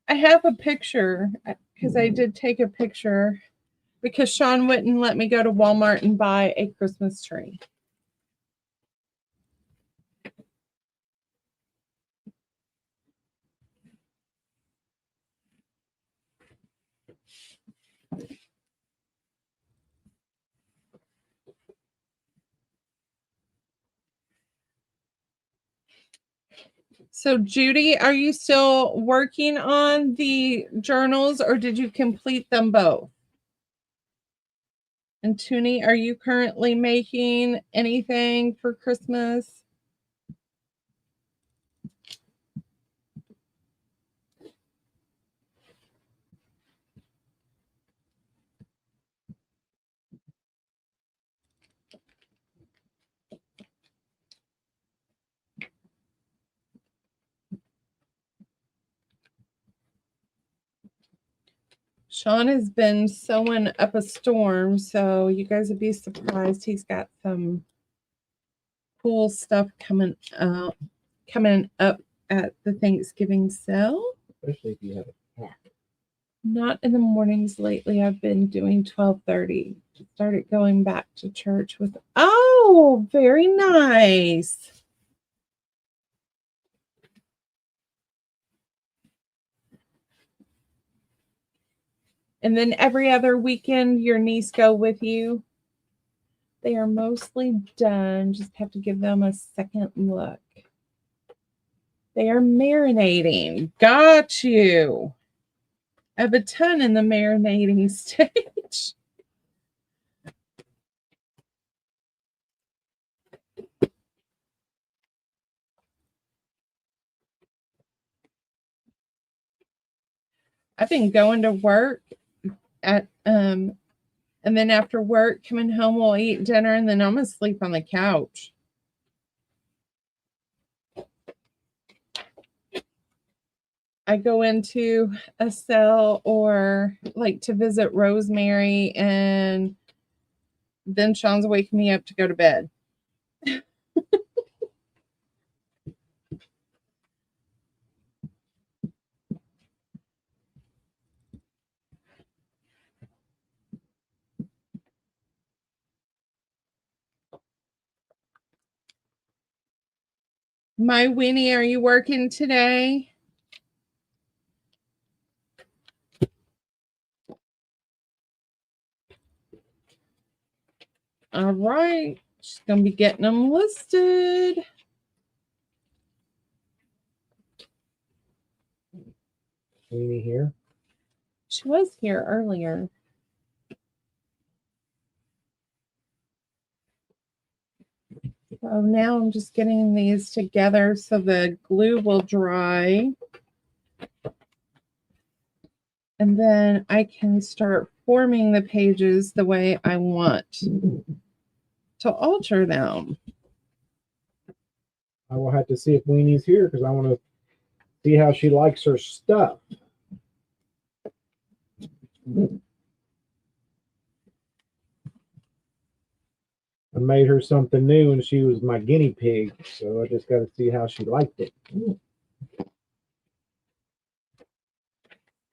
I have a picture because I did take a picture because Sean wouldn't let me go to Walmart and buy a Christmas tree. So Judy, are you still working on the journals or did you complete them both? And Toonie, are you currently making anything for Christmas? Sean has been sewing up a storm, so you guys would be surprised. He's got some cool stuff coming up at the Thanksgiving sale. Especially if you have a cat. Not in the mornings lately. I've been doing 12:30. Started going back to church with. Oh, very nice. And then every other weekend, your niece go with you. They are mostly done. Just have to give them a second look. They are marinating. Got you. I have a ton in the marinating stage. I've been going to work at and then after work coming home we'll eat dinner and then I'm gonna sleep on the couch. I go into a cell or like to visit Rosemary and then Sean's waking me up to go to bed. My Winnie, are you working today? All right. She's going to be getting them listed. Amy here. She was here earlier. So now I'm just getting these together so the glue will dry. And then I can start forming the pages the way I want to alter them. I will have to see if Weenie's here because I want to see how she likes her stuff. I made her something new and she was my guinea pig, so I just got to see how she liked it.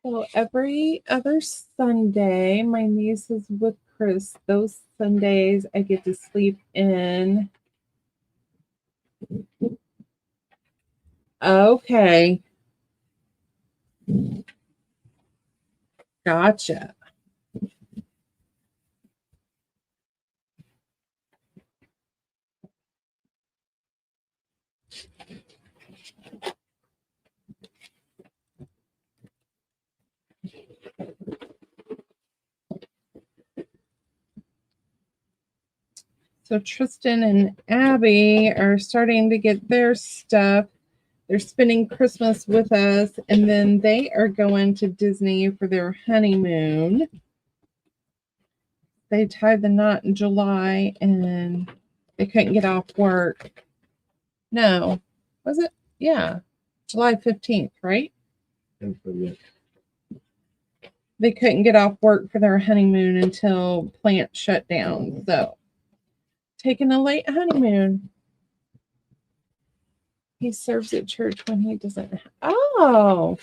So every other Sunday, my niece is with Chris. Those Sundays I get to sleep in. Okay. Gotcha. So Tristan and Abby are starting to get their stuff. They're spending Christmas with us, and then they are going to Disney for their honeymoon. They tied the knot in July, and they couldn't get off work. No, was it? Yeah, July 15th, right? And for you. They couldn't get off work for their honeymoon until plant shut down. So, taking a late honeymoon. He serves at church when he doesn't. Oh,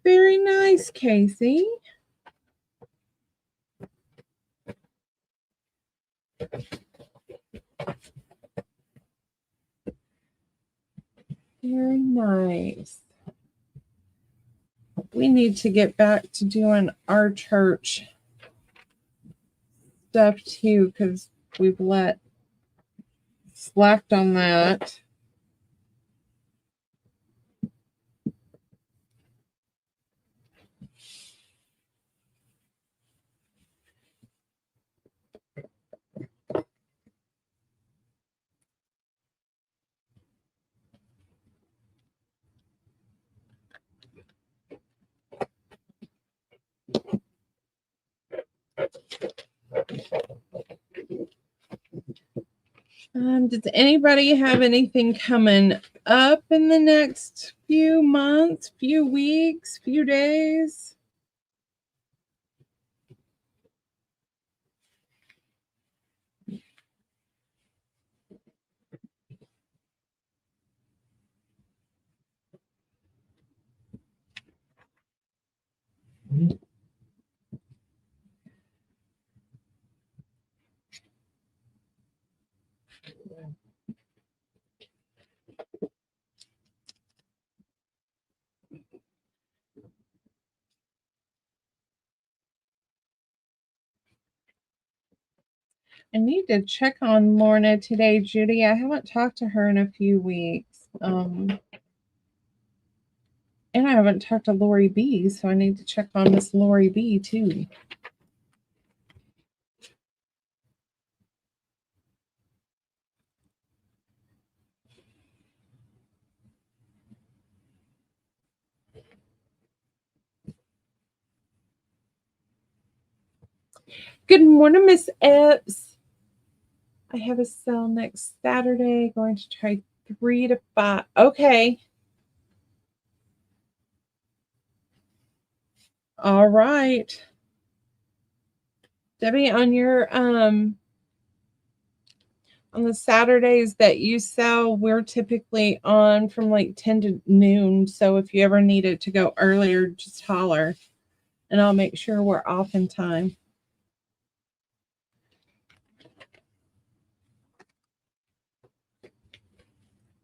very nice, Casey. Very nice. We need to get back to doing our church stuff too, because we've slacked on that. Does anybody have anything coming up in the next few months, few weeks, few days? I need to check on Lorna today, Judy. I haven't talked to her in a few weeks. And I haven't talked to Lori B, so I need to check on Miss Lori B too. Good morning, Miss Epps. I have a sale next Saturday. Going to try 3 to 5. Okay. All right. Debbie, on your on the Saturdays that you sell, we're typically on from like 10 to noon. So if you ever needed to go earlier, just holler and I'll make sure we're off in time.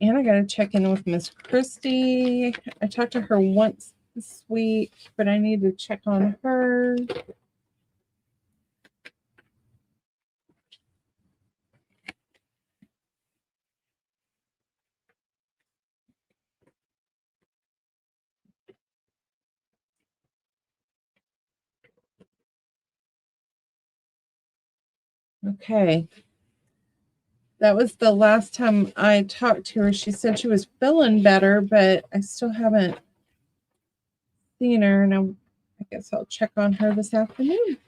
And I got to check in with Miss Christie. I talked to her once this week, but I need to check on her. Okay. That was the last time I talked to her. She said she was feeling better, but I still haven't seen her. And I guess I'll check on her this afternoon.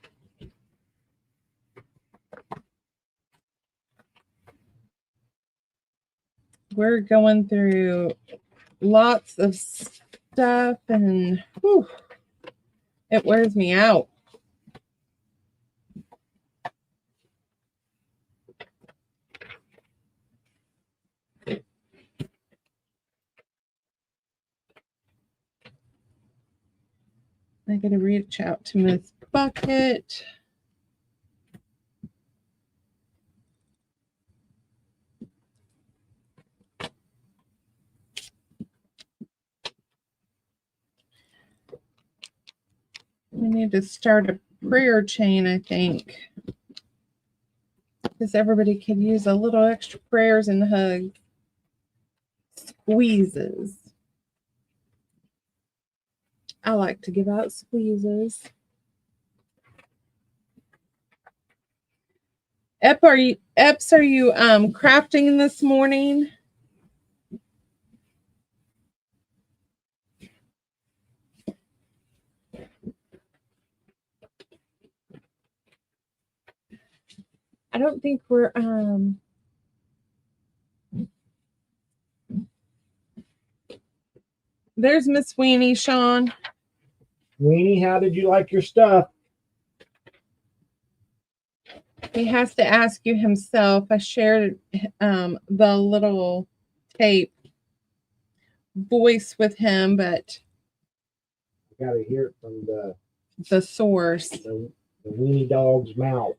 We're going through lots of stuff and whew, it wears me out. I got to reach out to Miss Bucket. We need to start a prayer chain, I think, because everybody could use a little extra prayers and hugs, squeezes. I like to give out squeezes. Epps, are you crafting this morning? I don't think we're there's Miss Weenie, Sean. Weenie, how did you like your stuff? He has to ask you himself. I shared the little tape voice with him, but I gotta hear it from the source. the weenie dog's mouth.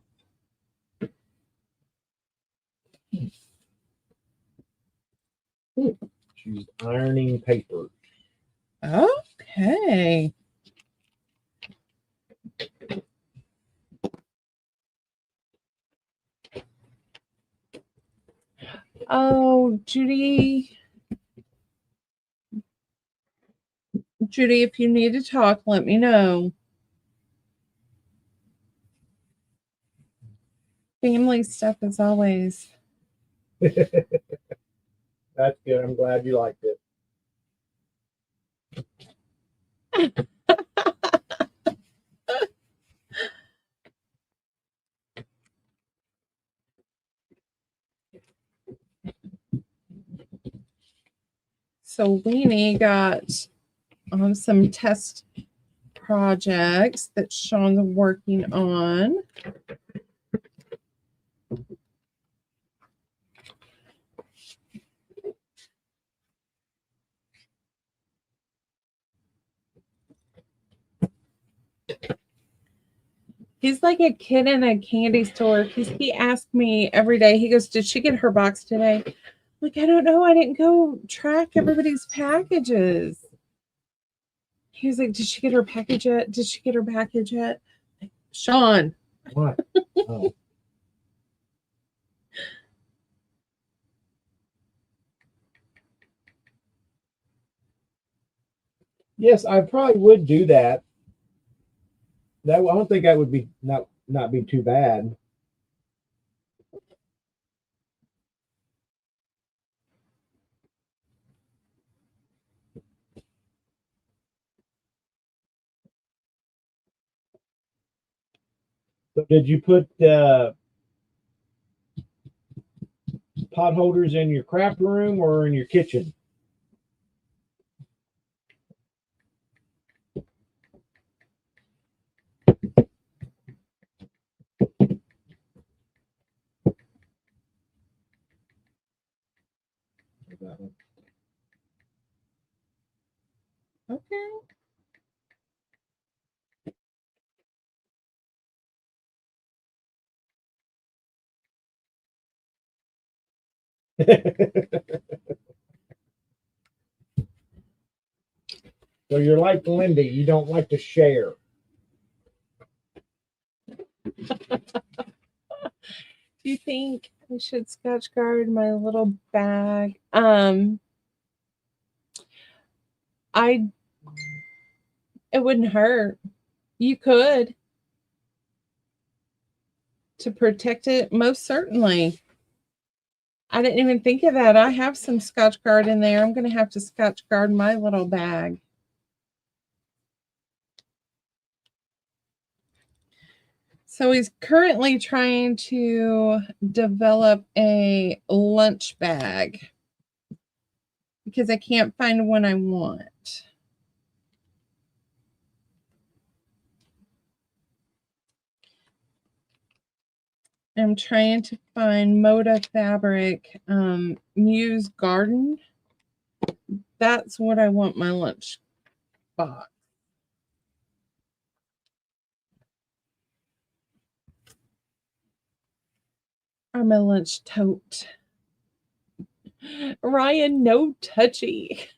She's ironing paper. Okay. Oh, Judy, if you need to talk, let me know. Family stuff is always. That's good. I'm glad you liked it. So Weenie got some test projects that Sean's working on. He's like a kid in a candy store because he asks me every day. He goes, "Did she get her box today?" I'm like, I don't know. I didn't go track everybody's packages. He was like, "Did she get her package yet? Did she get her package yet?" Like, Sean. What? Oh. Yes, I probably would do that. I don't think that would be not be too bad. So did you put pot holders in your craft room or in your kitchen? That one. Okay. So you're like Lindy, you don't like to share. Do you think I should scotch guard my little bag? It wouldn't hurt. You could to protect it, most certainly. I didn't even think of that. I have some Scotch Guard in there. I'm going to have to Scotch Guard my little bag. So he's currently trying to develop a lunch bag because I can't find one I want. I'm trying to find Moda Fabric Muse Garden. That's what I want my lunch box. Or my lunch tote. Ryan, no touchy.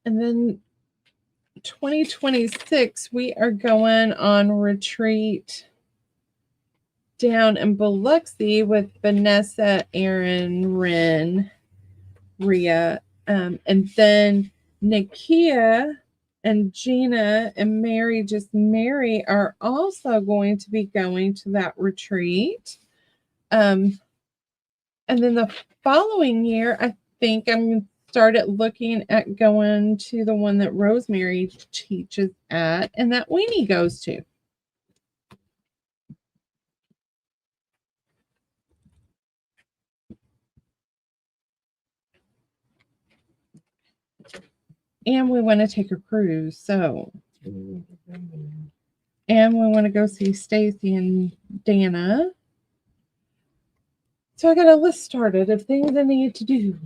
And then 2026, we are going on retreat down in Biloxi with Vanessa, Aaron, Ren, Rhea, and then Nakia and Gina and Mary, just Mary, are also going to be going to that retreat. And then the following year, I think I'm started looking at going to the one that Rosemary teaches at and that Weenie goes to. And we want to take a cruise, so. And we want to go see Stacy and Dana. So I got a list started of things I need to do.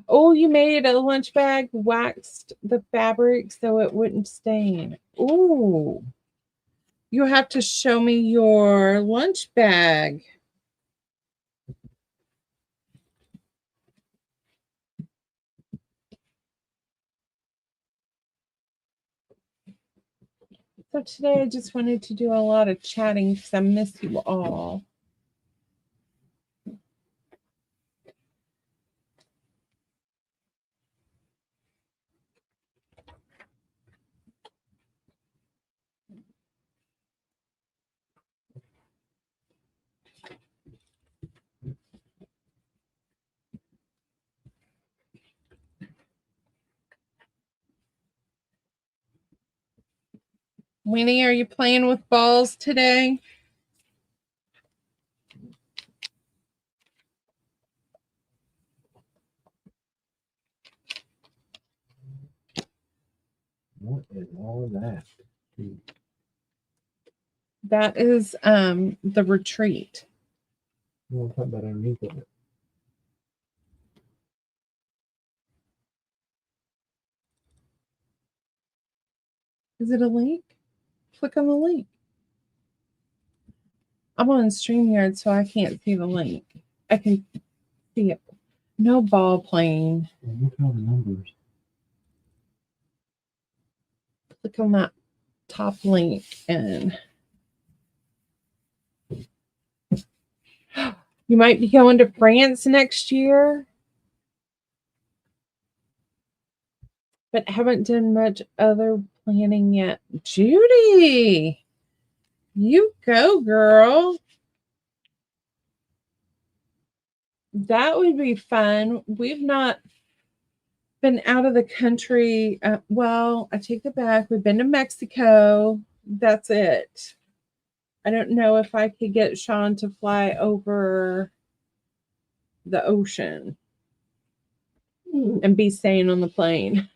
Oh, you made a lunch bag, waxed the fabric so it wouldn't stain. Ooh. You have to show me your lunch bag. So today I just wanted to do a lot of chatting because I miss you all. Winnie, are you playing with balls today? What is all that? That is the retreat. No, I'm talking about underneath of it. Is it a link? Click on the link. I'm on StreamYard, so I can't see the link. I can see it. No ball playing. Well, look at all the numbers. Click on that top link and you might be going to France next year, but haven't done much other planning yet. Judy, you go, girl. That would be fun. We've not been out of the country. Well, I take it back. We've been to Mexico. That's it. I don't know if I could get Sean to fly over the ocean and be staying on the plane.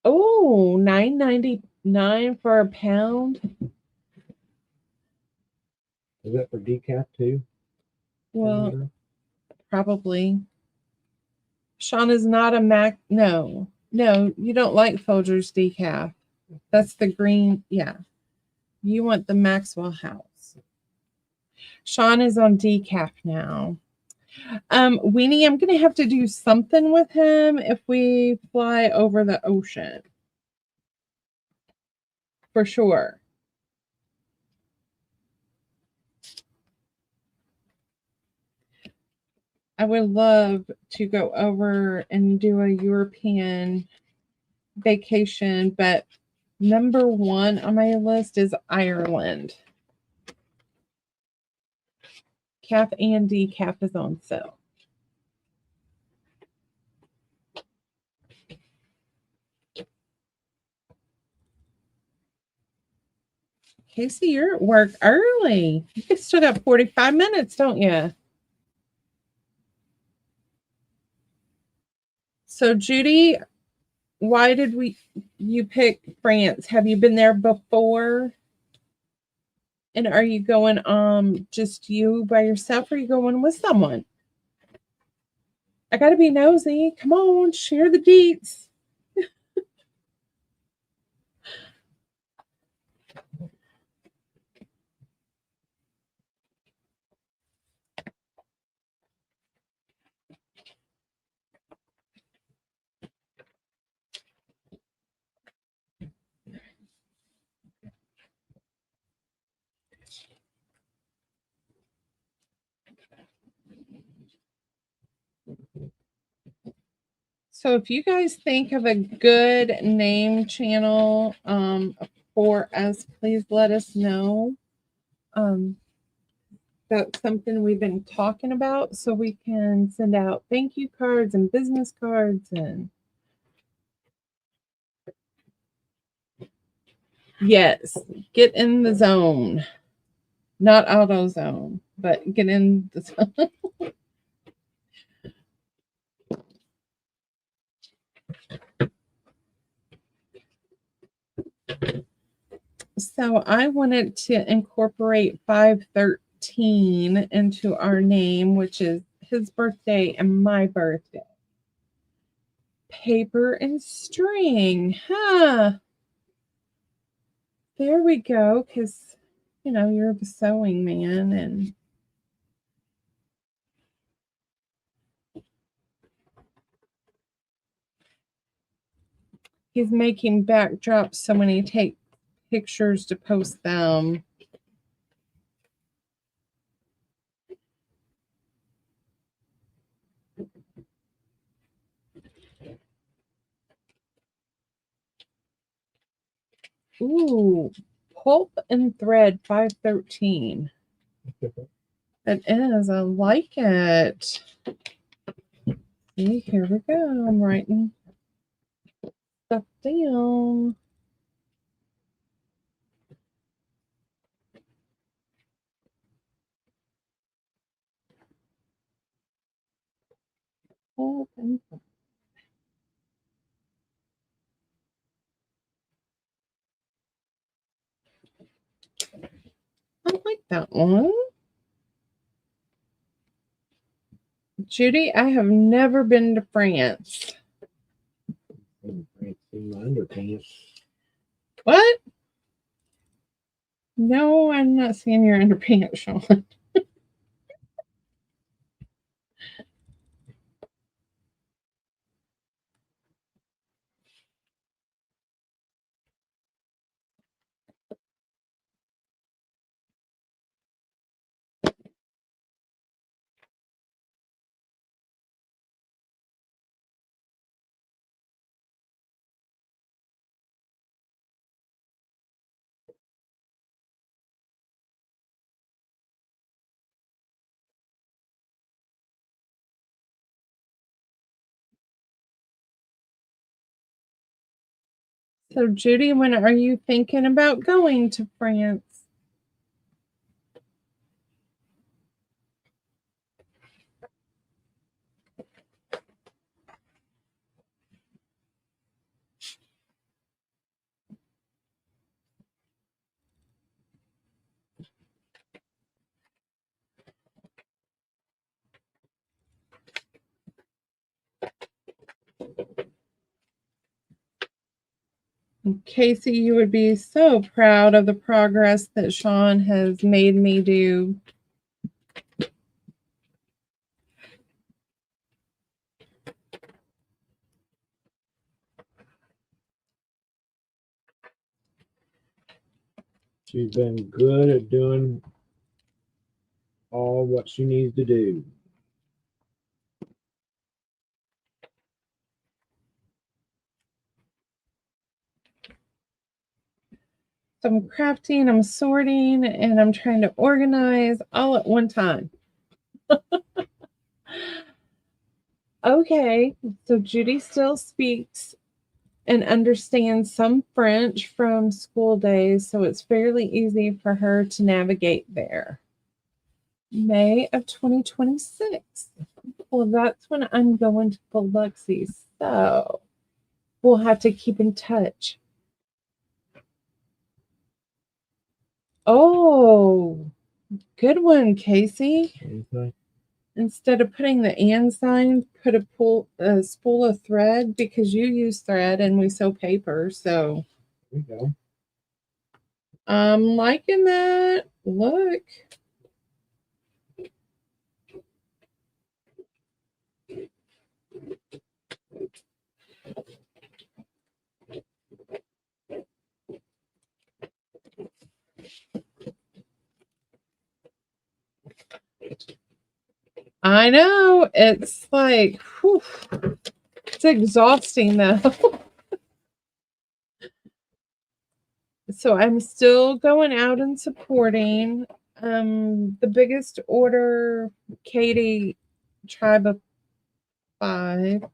Oh, $9.99 for a pound. Is that for decaf too? Well, probably. Sean is not a Mac. No, you don't like Folgers decaf. That's the green. Yeah. You want the Maxwell House. Sean is on decaf now. Weenie, I'm going to have to do something with him if we fly over the ocean. For sure. I would love to go over and do a European vacation, but number one on my list is Ireland. Calf and decaf is on sale. Casey, you're at work early. You still got 45 minutes, don't you? So, Judy, why did you pick France? Have you been there before? And are you going just you by yourself or are you going with someone? I gotta be nosy. Come on, share the deets. So if you guys think of a good name channel for us, please let us know. That's something we've been talking about so we can send out thank you cards and business cards and yes, get in the zone. Not AutoZone, but get in the zone. So I wanted to incorporate 513 into our name, which is his birthday and my birthday. Paper and string, huh? There we go, because, you're the sewing man and he's making backdrops so when he takes pictures to post them. Ooh, pulp and thread 513. It is. I like it. See, here we go. I'm writing stuff down. Pulp and thread. I like that one. Judy, I have never been to France. Underpants. What? No, I'm not seeing your underpants, Sean. So, Judy, when are you thinking about going to France? Casey, you would be so proud of the progress that Sean has made me do. She's been good at doing all what she needs to do. So I'm crafting, I'm sorting, and I'm trying to organize all at one time. Okay, so Judy still speaks and understands some French from school days, so it's fairly easy for her to navigate there. May of 2026. Well, that's when I'm going to Biloxi, so we'll have to keep in touch. Oh, good one, Casey. Okay. Instead of putting the and sign, put a spool of thread because you use thread and we sew paper. So There you go. I'm liking that. Look. I know. It's like, whew, it's exhausting though. So I'm still going out and supporting. The biggest order, Katie, Tribe of 5.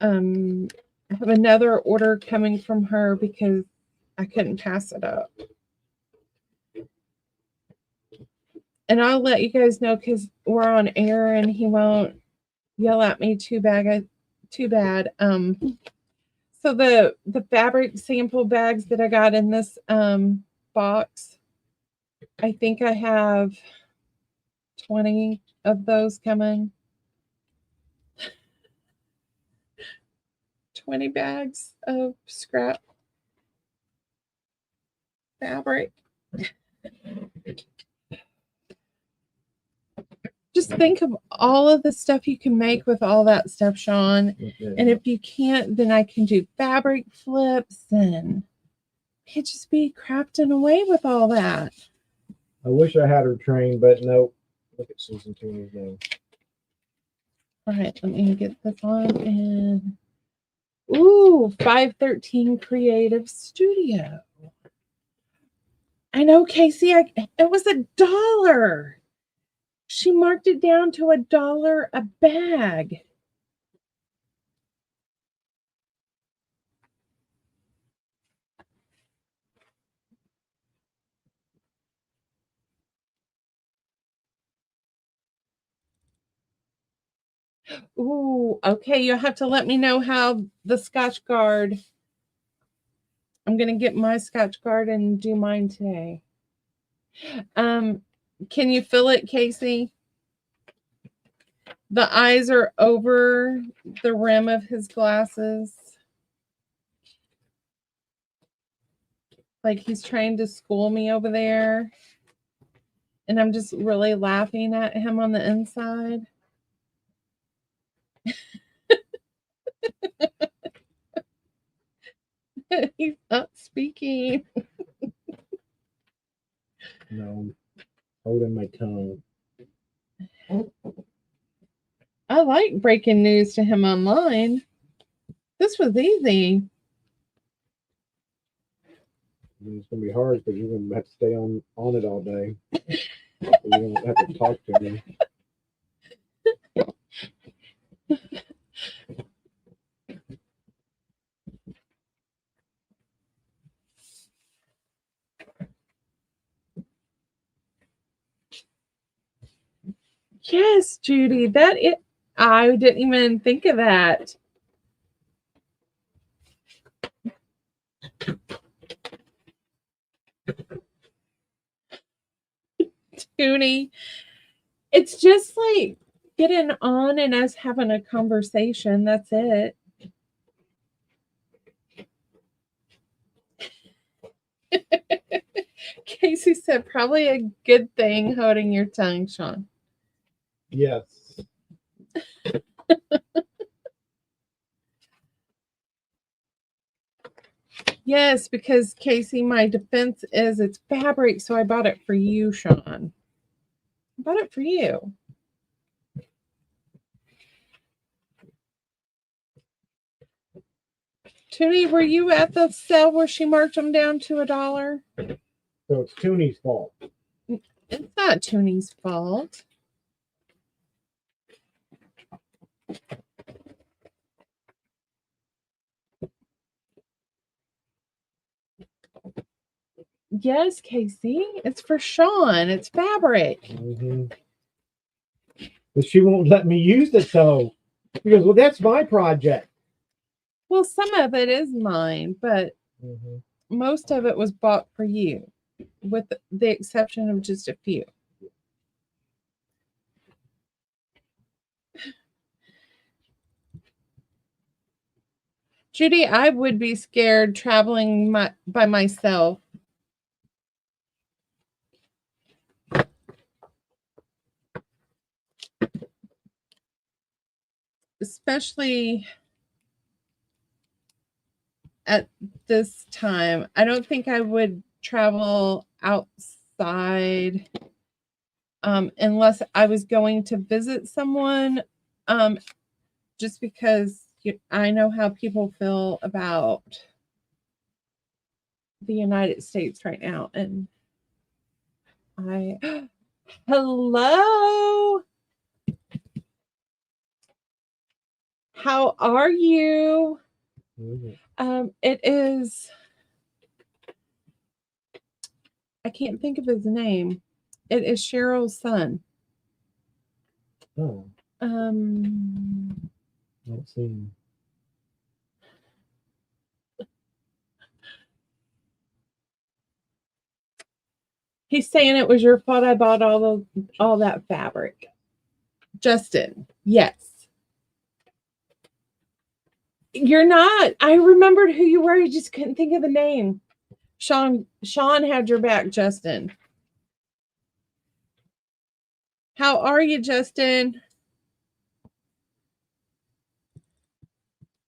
I have another order coming from her because I couldn't pass it up. And I'll let you guys know because we're on air and he won't yell at me too bad. So the fabric sample bags that I got in this box, I think I have 20 of those coming. 20 bags of scrap fabric. Just think of all of the stuff you can make with all that stuff, Sean. Okay. And if you can't, then I can do fabric flips and it just be crafting away with all that. I wish I had her trained, but nope. Look at Susan Tooney's name. All right, let me get this on and ooh, 513 Creative Studio. I know, Casey, it was $1. She marked it down to $1 a bag. Ooh, okay. You'll have to let me know how the Scotch Guard. I'm gonna get my Scotch Guard and do mine today. Can you feel it, Casey? The eyes are over the rim of his glasses. Like he's trying to school me over there. And I'm just really laughing at him on the inside. He's not speaking. No. Holding my tongue. I like breaking news to him online. This was easy. It's gonna be hard because you're gonna have to stay on it all day. You don't have to talk to me. Yes, Judy, I didn't even think of that. Toonie, it's just like getting on and us having a conversation. That's it. Casey said, probably a good thing holding your tongue, Sean. Yes. Yes, because Casey, my defense is it's fabric, so I bought it for you, Sean. I bought it for you. Toonie, were you at the sale where she marked them down to $1? So it's Toonie's fault. It's not Toonie's fault. Yes, Casey, it's for Sean. It's fabric. Mm-hmm. But she won't let me use it though. She goes, well, that's my project. Well, some of it is mine, but most of it was bought for you, with the exception of just a few. Judy, I would be scared traveling by myself. Especially at this time. I don't think I would travel outside unless I was going to visit someone, just because I know how people feel about the United States right now. And hello. How are you? It is, I can't think of his name. It is Cheryl's son. Oh, let's see. He's saying it was your fault I bought all that fabric. Justin, yes. You're not. I remembered who you were. You just couldn't think of the name. Sean had your back, Justin. How are you, Justin?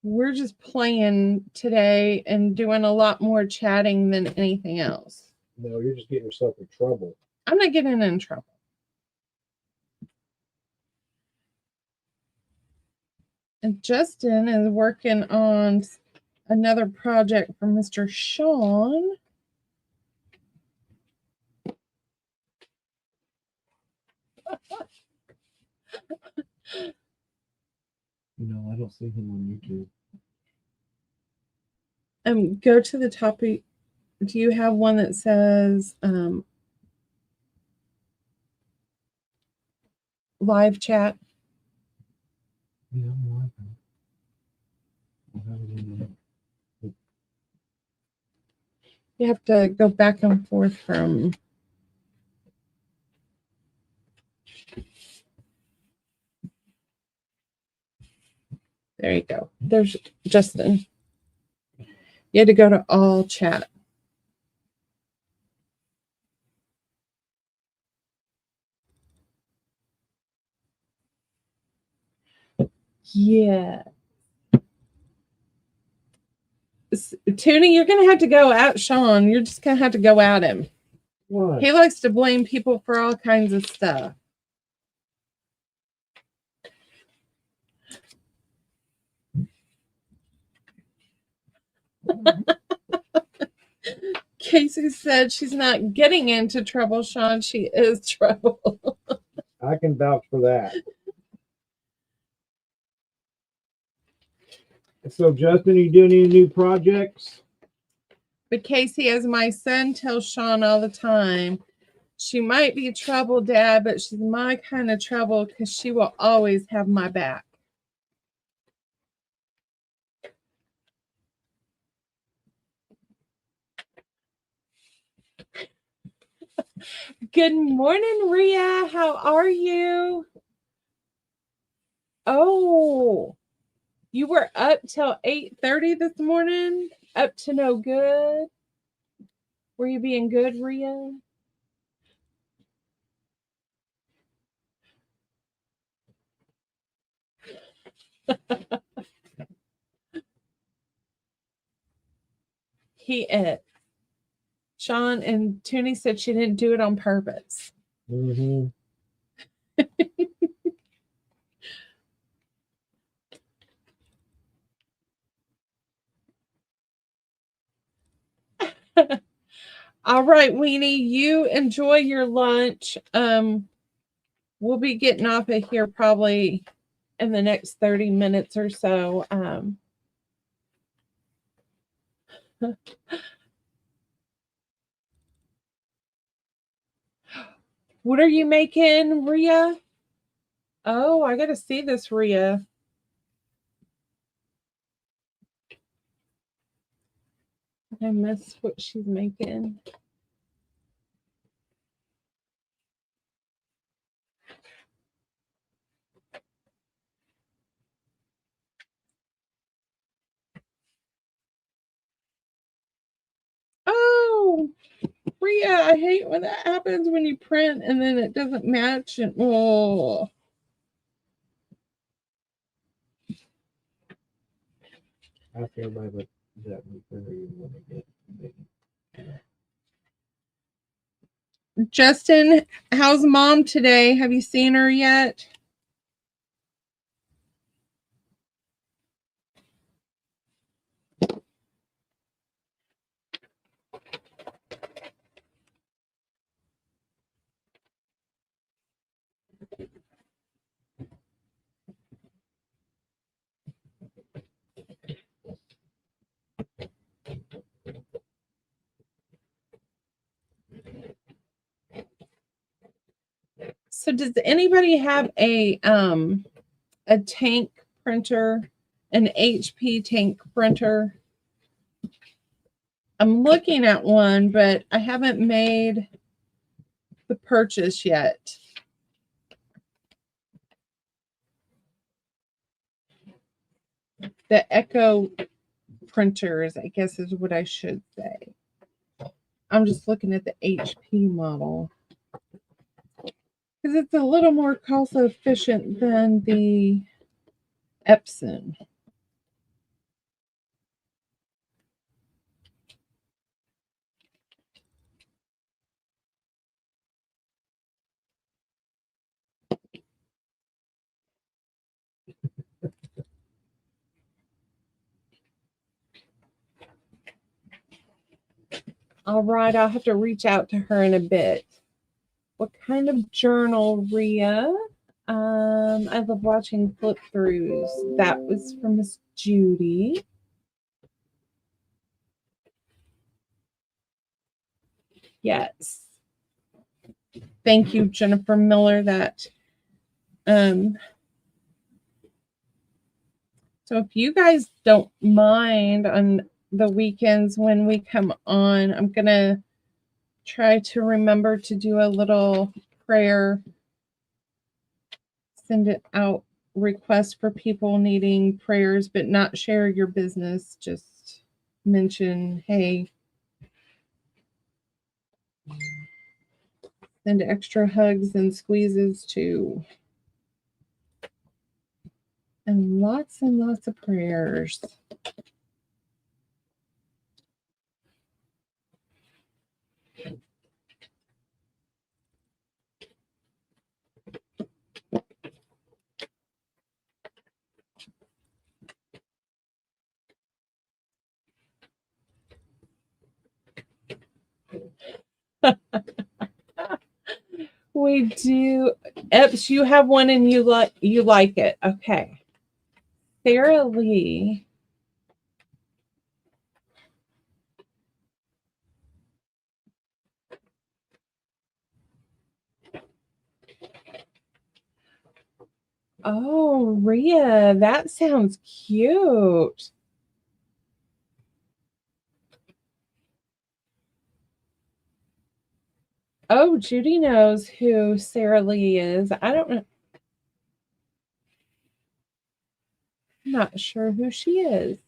We're just playing today and doing a lot more chatting than anything else. No, you're just getting yourself in trouble. I'm not getting in trouble. And Justin is working on another project for Mr. Sean. No, I don't see him on YouTube. Go to the top. Do you have one that says live chat? Yeah, I'm live. I'll have it in there. You have to go back and forth from. There you go. There's Justin. You had to go to all chat. Yeah. Toonie, you're going to have to go at Sean. You're just going to have to go at him. Why? He likes to blame people for all kinds of stuff. Casey said she's not getting into trouble, Sean. She is trouble. I can vouch for that. So, Justin, are you doing any new projects? But Casey, as my son tells Sean all the time, She might be trouble, Dad, but she's my kind of trouble because she will always have my back. Good morning, Ria. How are you? Oh, you were up till 8:30 this morning? Up to no good? Were you being good, Ria? He Sean and Toonie said she didn't do it on purpose. Mm-hmm. All right, Weenie, you enjoy your lunch. We'll be getting off of here probably in the next 30 minutes or so. What are you making, Ria? Oh, I gotta see this, Ria. I miss what she's making. Oh, Ria, I hate when that happens when you print and then it doesn't match. And oh, I feel like that whenever you want to get. Justin, how's mom today? Have you seen her yet? So does anybody have a tank printer, an HP tank printer? I'm looking at one, but I haven't made the purchase yet. The Echo printers, I guess is what I should say. I'm just looking at the HP model because it's a little more cost efficient than the Epson. All right, I'll have to reach out to her in a bit. What kind of journal, Ria? I love watching flip throughs. That was from Miss Judy. Yes. Thank you, Jennifer Miller. That so if you guys don't mind on the weekends when we come on, I'm gonna try to remember to do a little prayer, send it out, request for people needing prayers, but not share your business. Just mention, hey, send extra hugs and squeezes too. And lots of prayers. We do. Eps, you have one and you like it. Okay. Sarah Lee. Oh, Rhea, that sounds cute. Oh, Judy knows who Sarah Lee is. I don't know. I'm not sure who she is.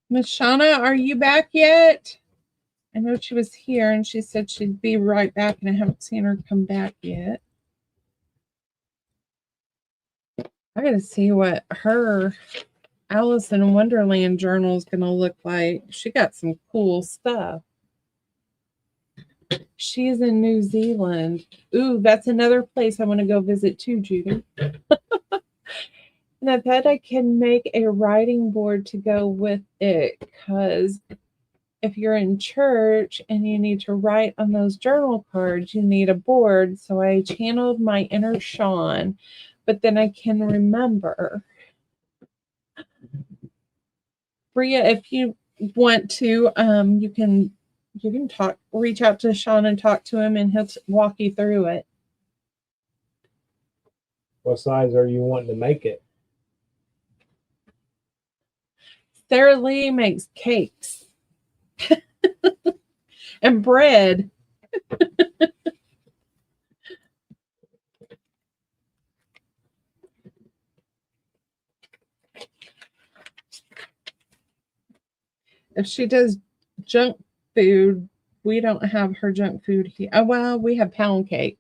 Miss Shauna, are you back yet? I know she was here and she said she'd be right back, and I haven't seen her come back yet. I gotta see what her Alice in Wonderland journal is gonna look like. She got some cool stuff. She's in New Zealand. Ooh, that's another place I want to go visit too, Judy. And I bet I can make a writing board to go with it, because if you're in church and you need to write on those journal cards, you need a board. So I channeled my inner Sean, but then I can remember. Bria, if you want to, you can reach out to Sean and talk to him, and he'll walk you through it. What size are you wanting to make it? Sarah Lee makes cakes and bread. If she does junk food, we don't have her junk food here. Oh, well, we have pound cake.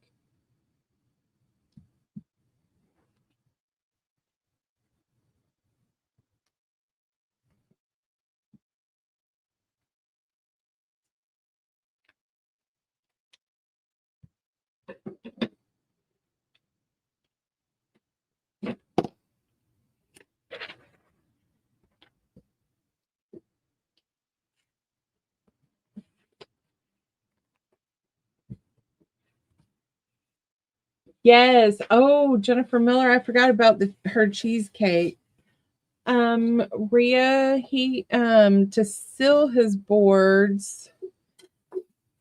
Yes. Oh, Jennifer Miller, I forgot about her cheesecake. Rhea, he to seal his boards,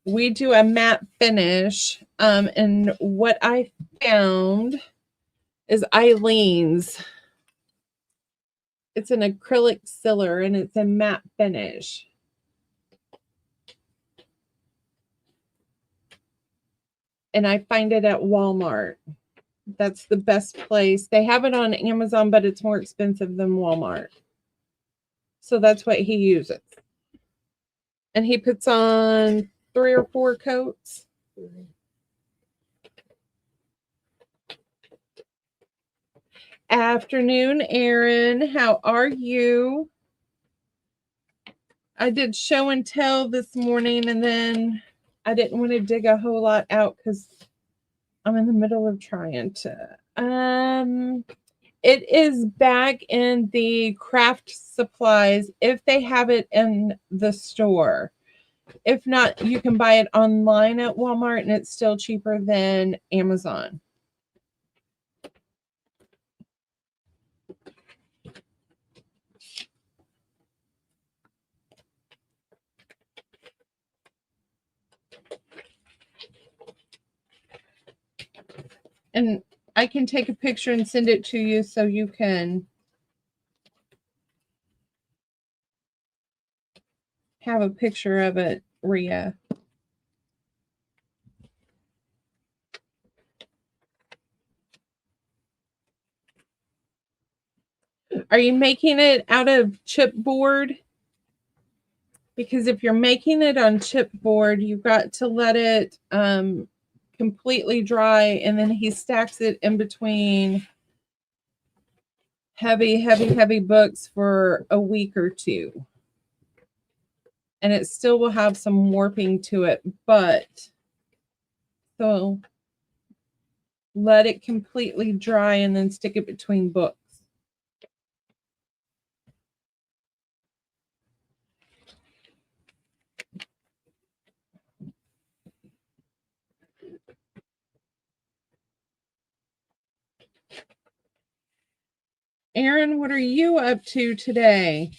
we do a matte finish. And what I found is Eileen's. It's an acrylic sealer and it's a matte finish. And I find it at Walmart. That's the best place. They have it on Amazon, but it's more expensive than Walmart. So that's what he uses. And he puts on 3 or 4 coats. Afternoon, Erin. How are you? I did show and tell this morning, and then I didn't want to dig a whole lot out because I'm in the middle of trying to. It is back in the craft supplies if they have it in the store. If not, you can buy it online at Walmart, and it's still cheaper than Amazon. And I can take a picture and send it to you so you can have a picture of it, Rhea. Are you making it out of chipboard? Because if you're making it on chipboard, you've got to let it completely dry, and then he stacks it in between heavy books for a week or 2. And it still will have some warping to it, but so let it completely dry and then stick it between books. Aaron, what are you up to today?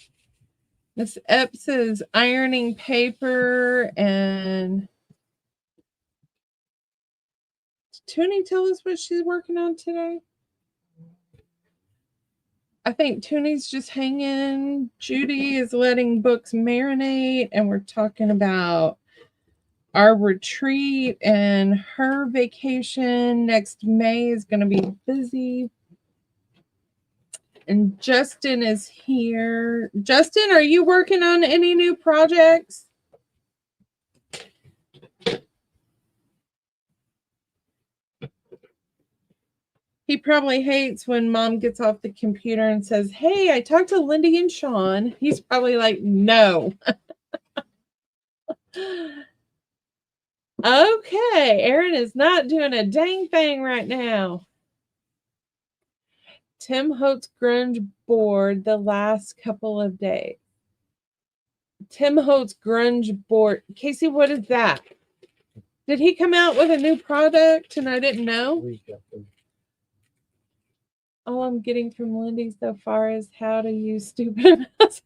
Miss Epps is ironing paper, and Toonie, tell us what she's working on today. I think Toonie's just hanging. Judy is letting books marinate, and we're talking about our retreat, and her vacation next May is going to be busy. And Justin is here. Justin, are you working on any new projects? He probably hates when mom gets off the computer and says, "Hey, I talked to Lindy and Sean." He's probably like, "No." Okay, Aaron is not doing a dang thing right now. Tim Holtz grunge board the last couple of days. Tim Holtz grunge board. Casey, what is that? Did he come out with a new product and I didn't know? All I'm getting from Lindy so far is how to use stupid mouse.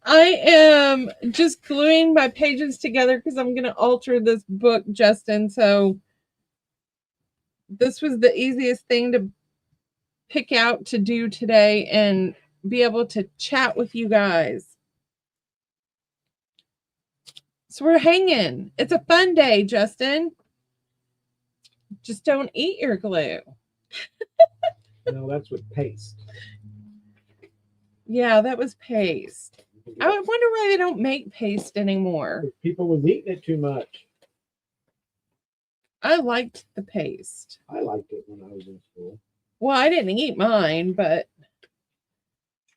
I am just gluing my pages together because I'm going to alter this book, Justin. So this was the easiest thing to pick out to do today and be able to chat with you guys. So we're hanging. It's a fun day, Justin. Just don't eat your glue. No, that's with paste. Yeah, that was paste. I wonder why they don't make paste anymore. People was eating it too much. I liked the paste. I liked it when I was in school. Well, I didn't eat mine, but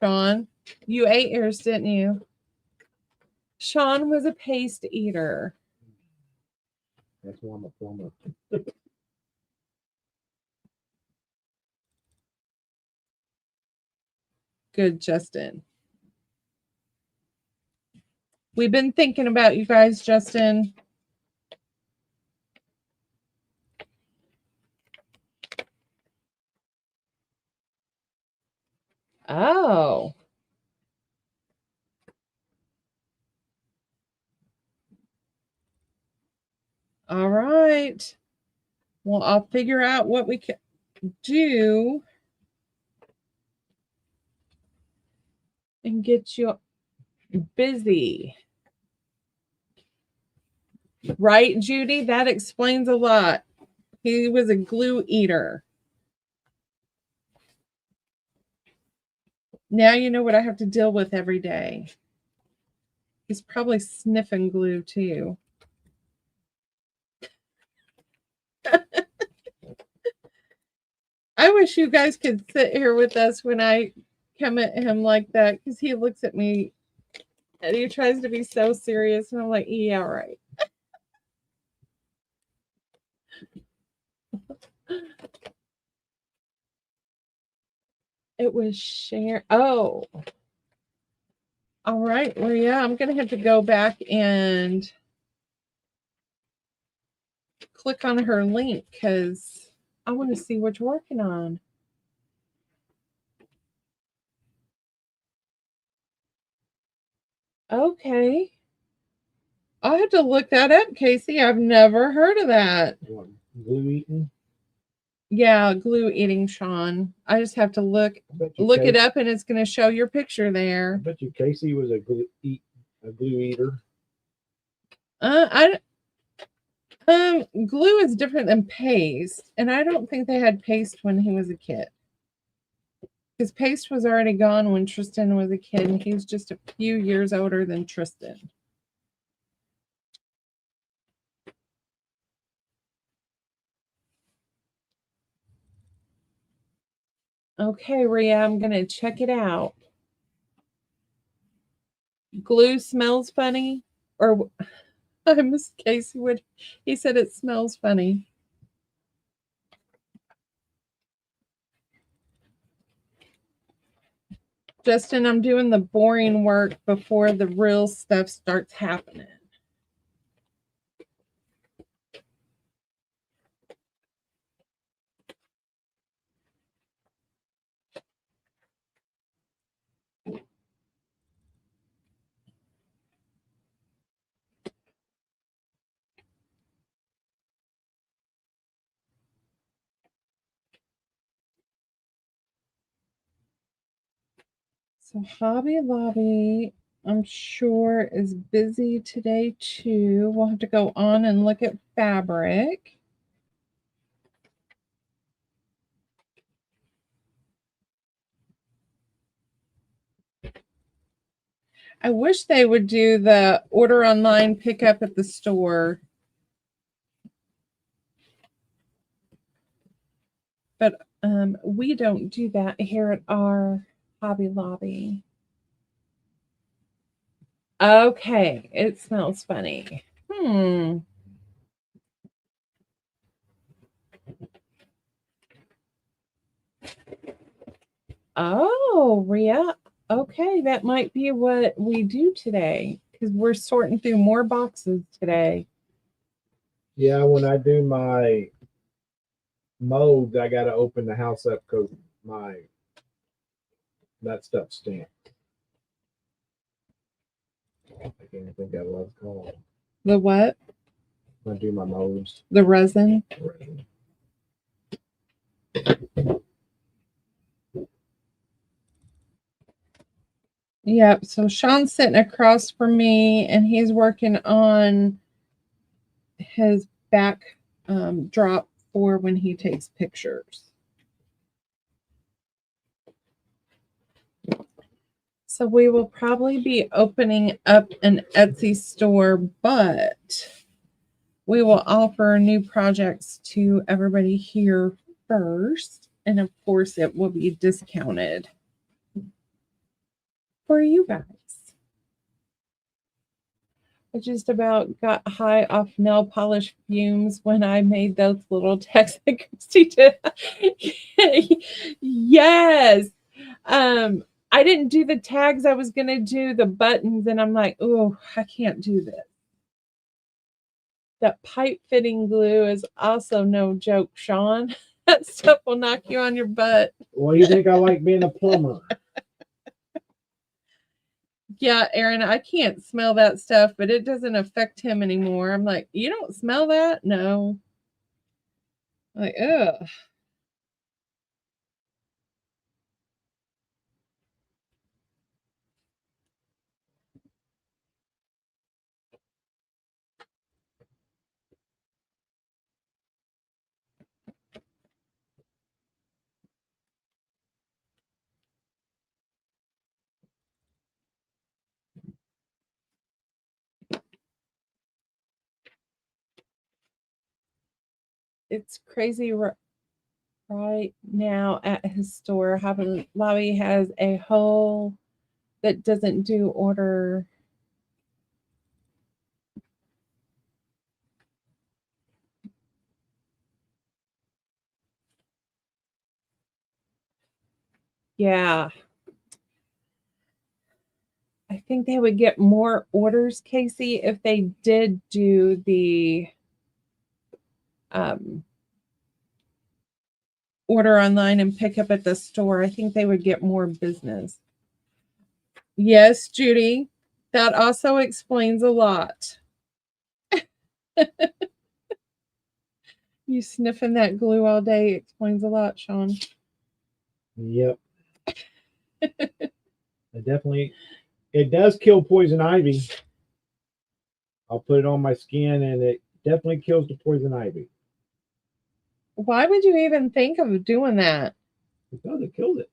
Sean, you ate yours, didn't you? Sean was a paste eater. That's why I'm a plumber. Good, Justin. We've been thinking about you guys, Justin. Oh. All right. Well, I'll figure out what we can do and get you busy. Right, Judy? That explains a lot. He was a glue eater. Now you know what I have to deal with every day. He's probably sniffing glue too. I wish you guys could sit here with us when I come at him like that, because he looks at me and he tries to be so serious, and I'm like, yeah, right. It was share. Oh. All right. Well, yeah, I'm going to have to go back and click on her link because I want to see what you're working on. Okay. I'll have to look that up, Casey. I've never heard of that. What, glue eating? Yeah, glue eating, Sean. I just have to look it up, and it's going to show your picture I there. bet you Casey was a glue eater. Glue is different than paste, and I don't think they had paste when he was a kid. Because paste was already gone when Tristan was a kid, and he's just a few years older than Tristan. Okay, Rhea, I'm going to check it out. Glue smells funny? Or I miss Casey would. He said it smells funny. Justin, I'm doing the boring work before the real stuff starts happening. So Hobby Lobby, I'm sure, is busy today too. We'll have to go on and look at fabric. I wish they would do the order online, pick up at the store. But we don't do that here at our Hobby Lobby. Okay, it smells funny. Oh, Rhea. Okay, that might be what we do today because we're sorting through more boxes today. Yeah, when I do my molds, I got to open the house up because that stuff stinks. I can't think of what it's called. The what? When I do my molds. The resin? Yep. So Sean's sitting across from me and he's working on his back drop for when he takes pictures. So we will probably be opening up an Etsy store, but we will offer new projects to everybody here first. And of course, it will be discounted for you guys. I just about got high off nail polish fumes when I made those little tags that Christy did. Yes. I didn't do the tags. I was going to do the buttons, and I'm like, oh, I can't do this. That pipe fitting glue is also no joke, Sean. That stuff will knock you on your butt. Well, you think I like being a plumber? Yeah, Aaron, I can't smell that stuff, but it doesn't affect him anymore. I'm like, you don't smell that? No. I'm like, ugh. It's crazy right now at his store. Hobby Lobby has a whole that doesn't do order. Yeah. I think they would get more orders, Casey, if they did do the order online and pick up at the store. I think they would get more business. Yes, Judy, that also explains a lot. You sniffing that glue all day explains a lot, Sean. Yep. It does kill poison ivy. I'll put it on my skin and it definitely kills the poison ivy. Why would you even think of doing that? Because it kills it.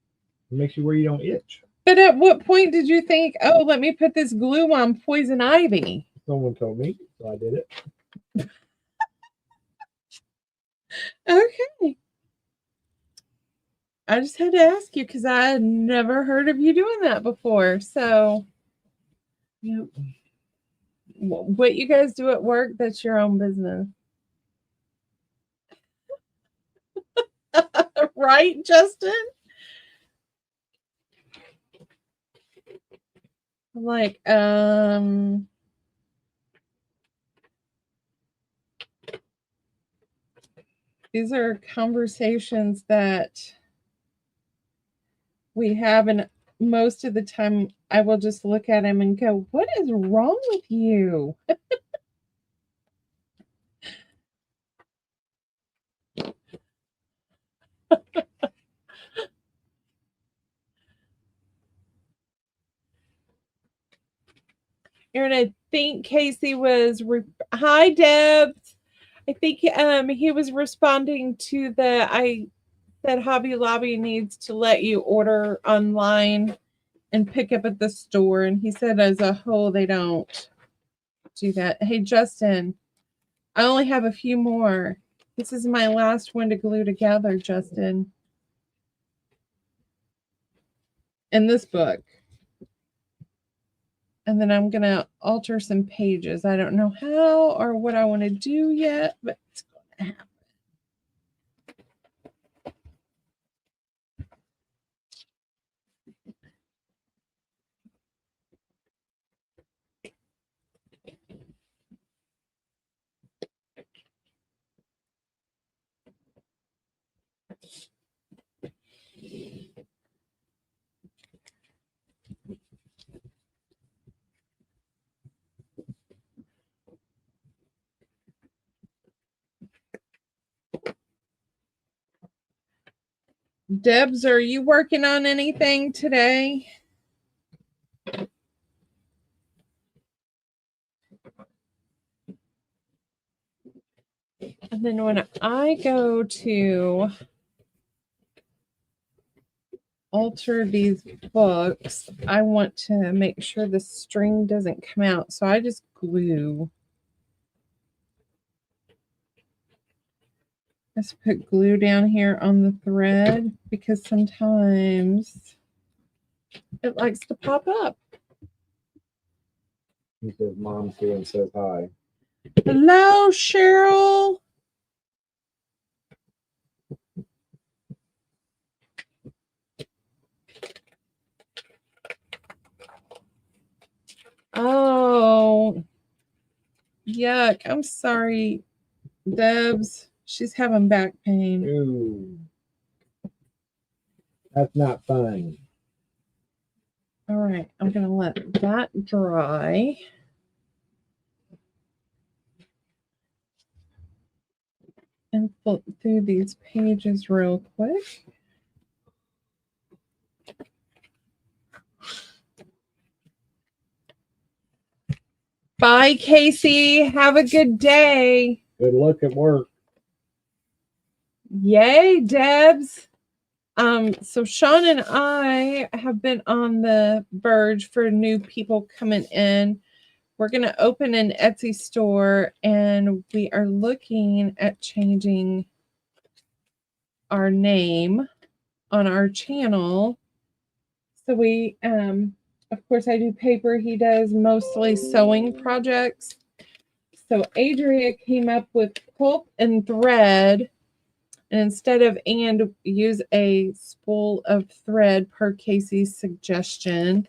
It makes you where you don't itch. But at what point did you think, oh, let me put this glue on poison ivy? Someone told me, so I did it. Okay. I just had to ask you because I had never heard of you doing that before. So, yep. What you guys do at work, that's your own business. Right, Justin? I'm like, these are conversations that we have, and most of the time I will just look at him and go, what is wrong with you? Aaron, I think Casey was hi Debs. I think he was responding to the I said Hobby Lobby needs to let you order online and pick up at the store, and he said as a whole they don't do that. Hey Justin, I only have a few more. This is my last one to glue together, Justin. In this book. And then I'm going to alter some pages. I don't know how or what I want to do yet, but it's going to happen. Debs, are you working on anything today? And then when I go to alter these books, I want to make sure the string doesn't come out. So I just glue. Let's put glue down here on the thread because sometimes it likes to pop up. He says mom's here and says hi. Hello, Cheryl. Oh, yuck. I'm sorry, Debs. She's having back pain. Ooh. That's not fun. All right, I'm going to let that dry. And flip through these pages real quick. Bye, Casey. Have a good day. Good luck at work. Yay, Debs. So Sean and I have been on the verge for new people coming in. We're going to open an Etsy store and we are looking at changing our name on our channel. So we, of course, I do paper. He does mostly sewing projects. So Adria came up with pulp and thread. And instead of and, use a spool of thread per Casey's suggestion.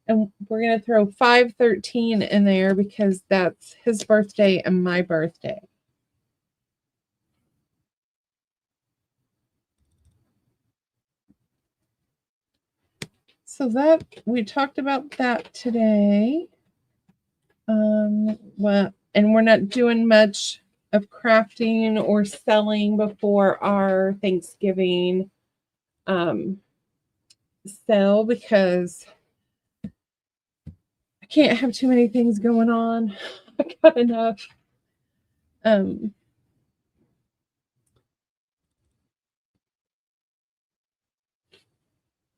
And we're going to throw 513 in there because that's his birthday and my birthday. So that we talked about that today. Well, and we're not doing much of crafting or selling before our Thanksgiving sale because I can't have too many things going on. I got enough.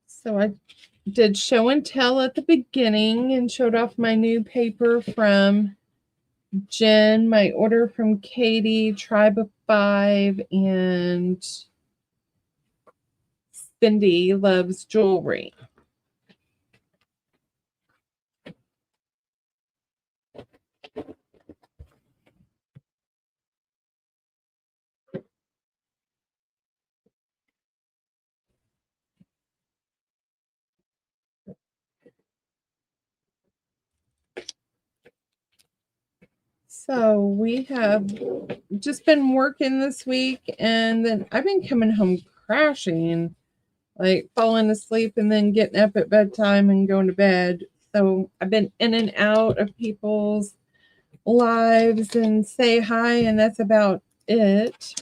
So I did show and tell at the beginning and showed off my new paper from Jen, my order from Katie, Tribe of Five, and Cindy Loves Jewelry. So we have just been working this week, and then I've been coming home crashing, like falling asleep and then getting up at bedtime and going to bed. So I've been in and out of people's lives and say hi, and that's about it.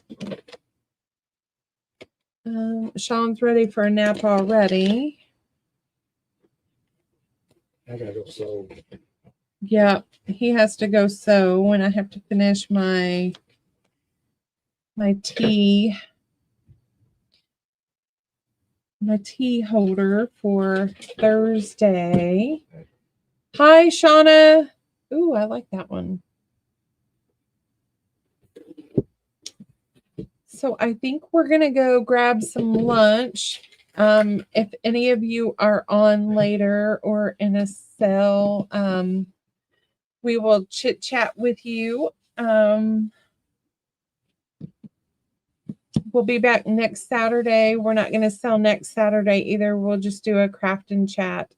Sean's ready for a nap already. I gotta go sew. Yeah, he has to go sew when I have to finish my tea holder for Thursday. Hi, Shauna. Ooh, I like that one. So I think we're gonna go grab some lunch. If any of you are on later or in a cell, we will chit chat with you. We'll be back next Saturday. We're not going to sell next Saturday either. We'll just do a craft and chat.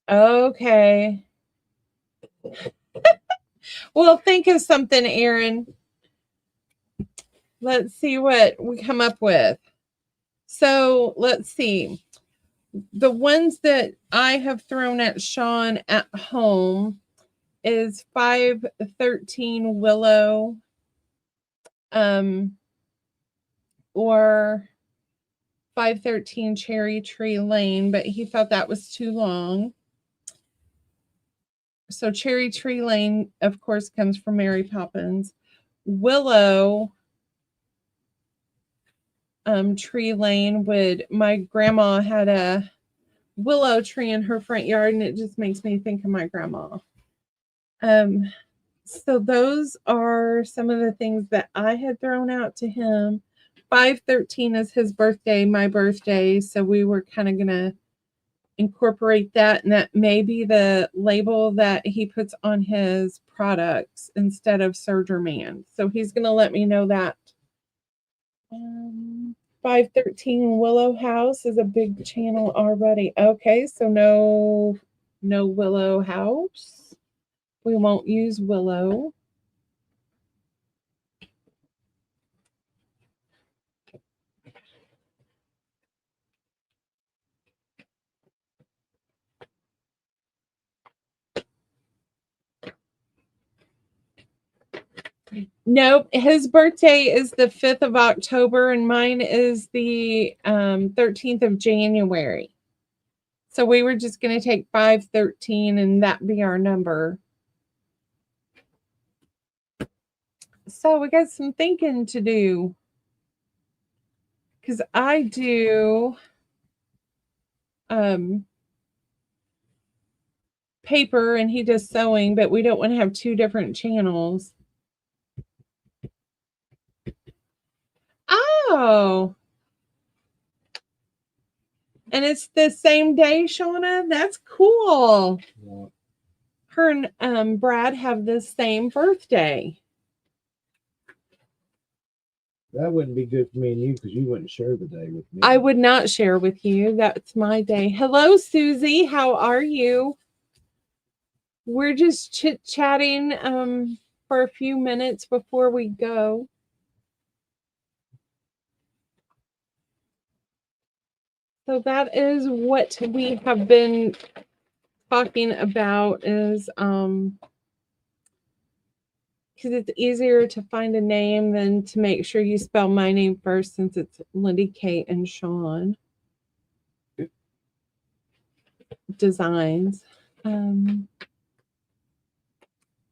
Okay. Well, think of something, Aaron. Let's see what we come up with. So let's see. The ones that I have thrown at Sean at home is 513 Willow, or 513 Cherry Tree Lane, but he thought that was too long. So Cherry Tree Lane, of course, comes from Mary Poppins. Willow Tree Lane my grandma had a willow tree in her front yard, and it just makes me think of my grandma. So those are some of the things that I had thrown out to him. 513 is his birthday, my birthday, so we were kind of going to incorporate that, and that may be the label that he puts on his products instead of Surgerman. So he's going to let me know that. 513 Willow House is a big channel already. Okay, so no Willow House. We won't use Willow. Nope, his birthday is the 5th of October and mine is the 13th of January. So we were just going to take 513 and that be our number. So we got some thinking to do. Because I do paper and he does sewing, but we don't want to have two different channels. Oh. And it's the same day, Shauna? That's cool. Yeah. Her and Brad have the same birthday. That wouldn't be good for me and you because you wouldn't share the day with me. I would not share with you. That's my day. Hello, Susie. How are you? We're just chit-chatting for a few minutes before we go. So that is what we have been talking about, is because it's easier to find a name than to make sure you spell my name first, since it's Lindy, Kate, and Sean Designs.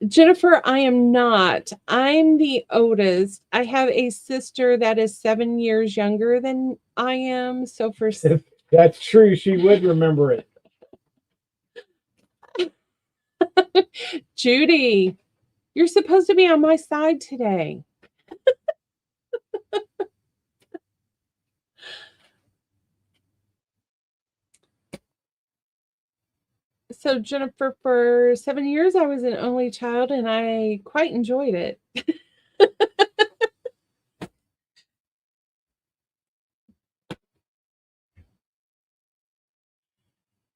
Jennifer, I am not. I'm the oldest. I have a sister that is 7 years younger than I am. So for If that's true, she would remember it. Judy, you're supposed to be on my side today. So Jennifer, for 7 years, I was an only child and I quite enjoyed it.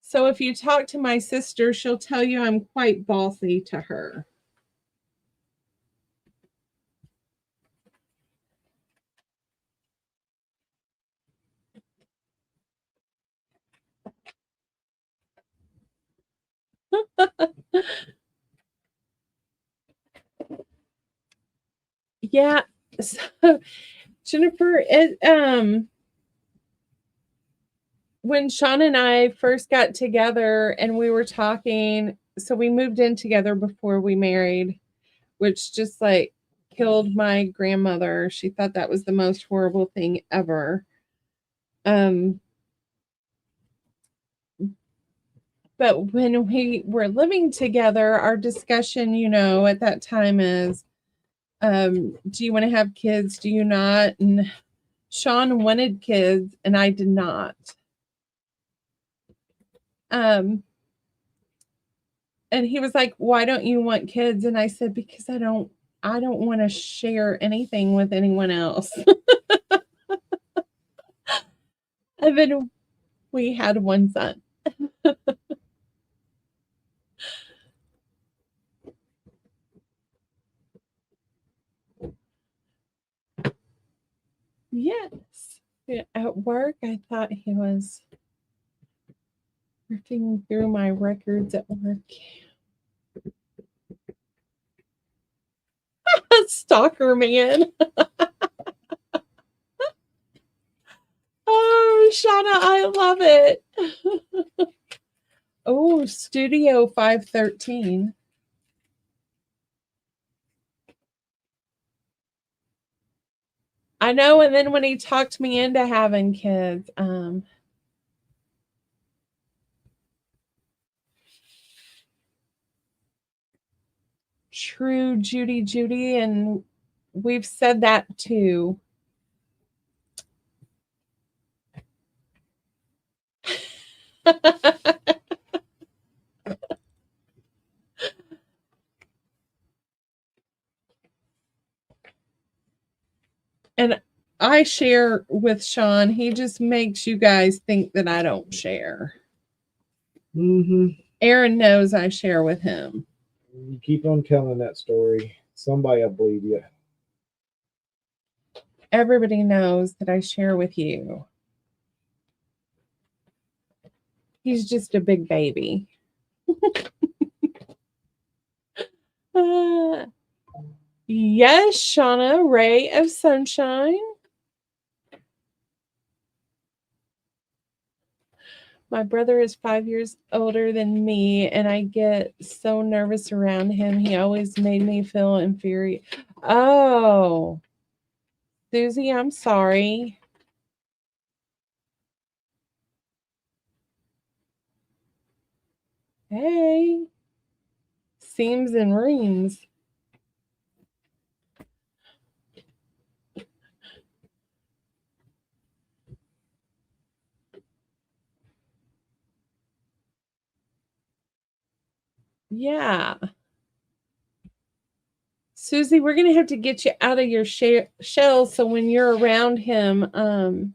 So if you talk to my sister, she'll tell you I'm quite bossy to her. Yeah. So Jennifer, when Sean and I first got together and we were talking, so we moved in together before we married, which just like killed my grandmother. She thought that was the most horrible thing ever. But when we were living together, our discussion, at that time is, do you want to have kids? Do you not? And Sean wanted kids and I did not. And he was like, why don't you want kids? And I said, because I don't want to share anything with anyone else. And then we had one son. Yes. At work, I thought he was ripping through my records at work. Stalker man. Oh, Shauna, I love it. Oh, Studio 513. I know, and then when he talked me into having kids, true Judy, and we've said that too. And I share with Sean. He just makes you guys think that I don't share. Aaron knows I share with him. You keep on telling that story. Somebody will believe you. Everybody knows that I share with you. He's just a big baby. Yes, Shauna, ray of sunshine. My brother is 5 years older than me, and I get so nervous around him. He always made me feel inferior. Oh, Susie, I'm sorry. Hey, seams and rings. Yeah. Susie, we're going to have to get you out of your shell so when you're around him,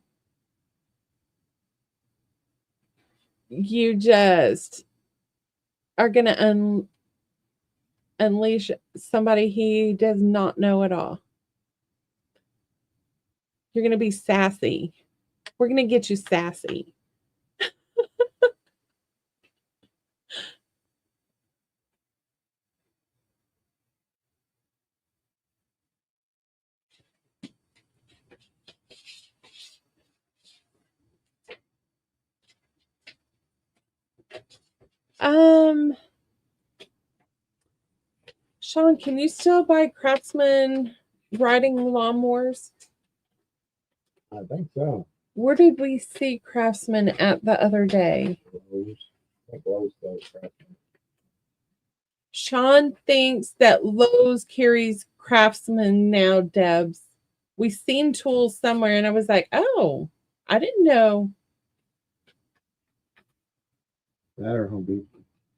you just are going to unleash somebody he does not know at all. You're going to be sassy. We're going to get you sassy. Sean, can you still buy Craftsman riding lawnmowers? I think so. Where did we see Craftsman at the other day? Sean thinks that Lowe's carries Craftsman now, Debs. We seen tools somewhere, and I was like, oh, I didn't know. That or Home Depot.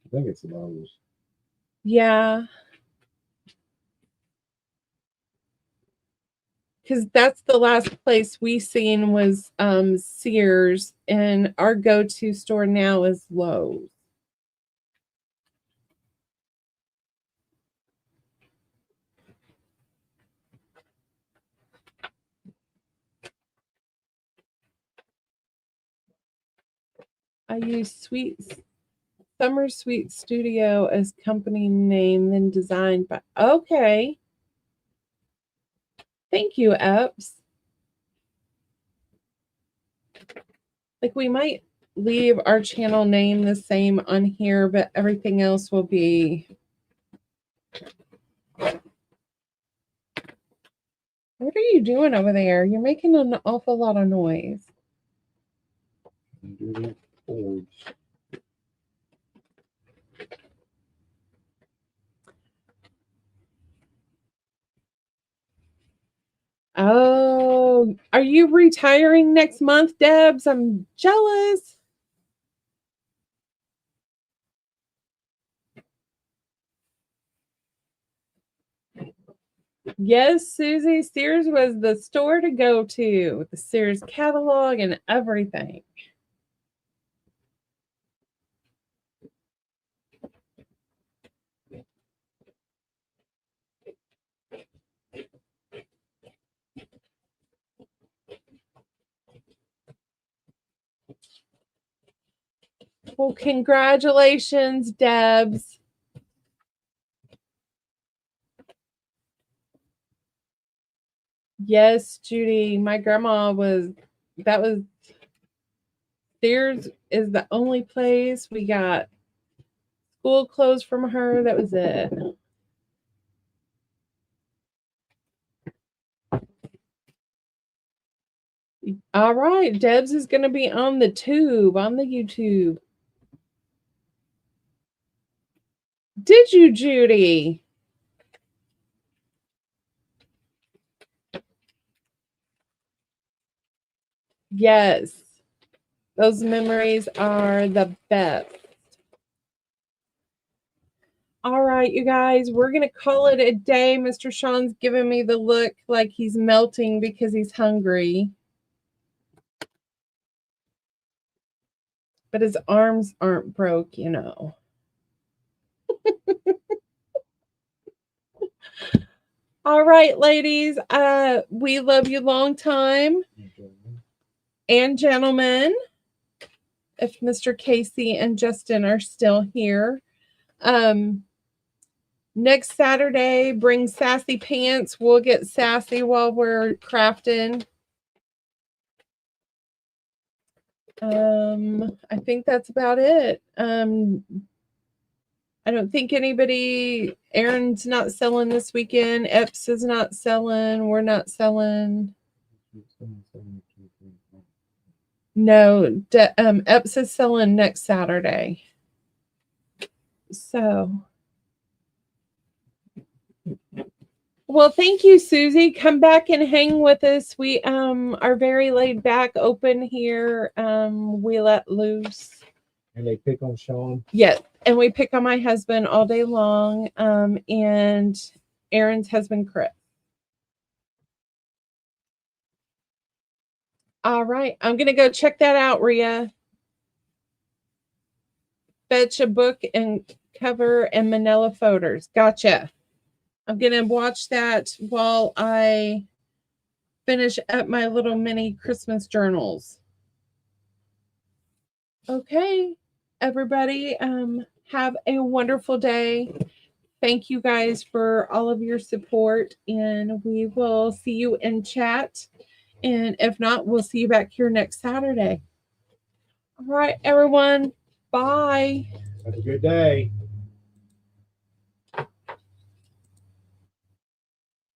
I think it's Lowe's. Yeah. Because that's the last place we seen was Sears, and our go-to store now is Lowe's. I use Summer Sweet Studio as company name, then designed by. Okay. Thank you, Epps. Like we might leave our channel name the same on here, but everything else will be. What are you doing over there? You're making an awful lot of noise. Do the boards. Oh, are you retiring next month, Debs? I'm jealous. Yes, Susie, Sears was the store to go to with the Sears catalog and everything. Well, congratulations, Debs. Yes, Judy, my grandma that was, Sears is the only place we got school clothes from her. That was it. All right, Debs is going to be on the tube, on the YouTube. Did you, Judy? Yes. Those memories are the best. All right, you guys, we're going to call it a day. Mr. Sean's giving me the look like he's melting because he's hungry. But his arms aren't broke, you know. All right, ladies, we love you long time. And gentlemen, if Mr. Casey and Justin are still here. Next Saturday, bring sassy pants. We'll get sassy while we're crafting. I think that's about it. I don't think anybody, Aaron's not selling this weekend. Epps is not selling. We're not selling. No, Epps is selling next Saturday. So, well, thank you, Susie. Come back and hang with us. We are very laid back, open here. We let loose. And they pick on Sean. Yes, and we pick on my husband all day long. And Aaron's husband, Chris. All right, I'm gonna go check that out, Rhea. Fetch a book and cover and manila photos. Gotcha. I'm gonna watch that while I finish up my little mini Christmas journals. Okay, everybody, have a wonderful day. Thank you guys for all of your support, and we will see you in chat. And if not, we'll see you back here next Saturday. All right, everyone. Bye. Have a good day.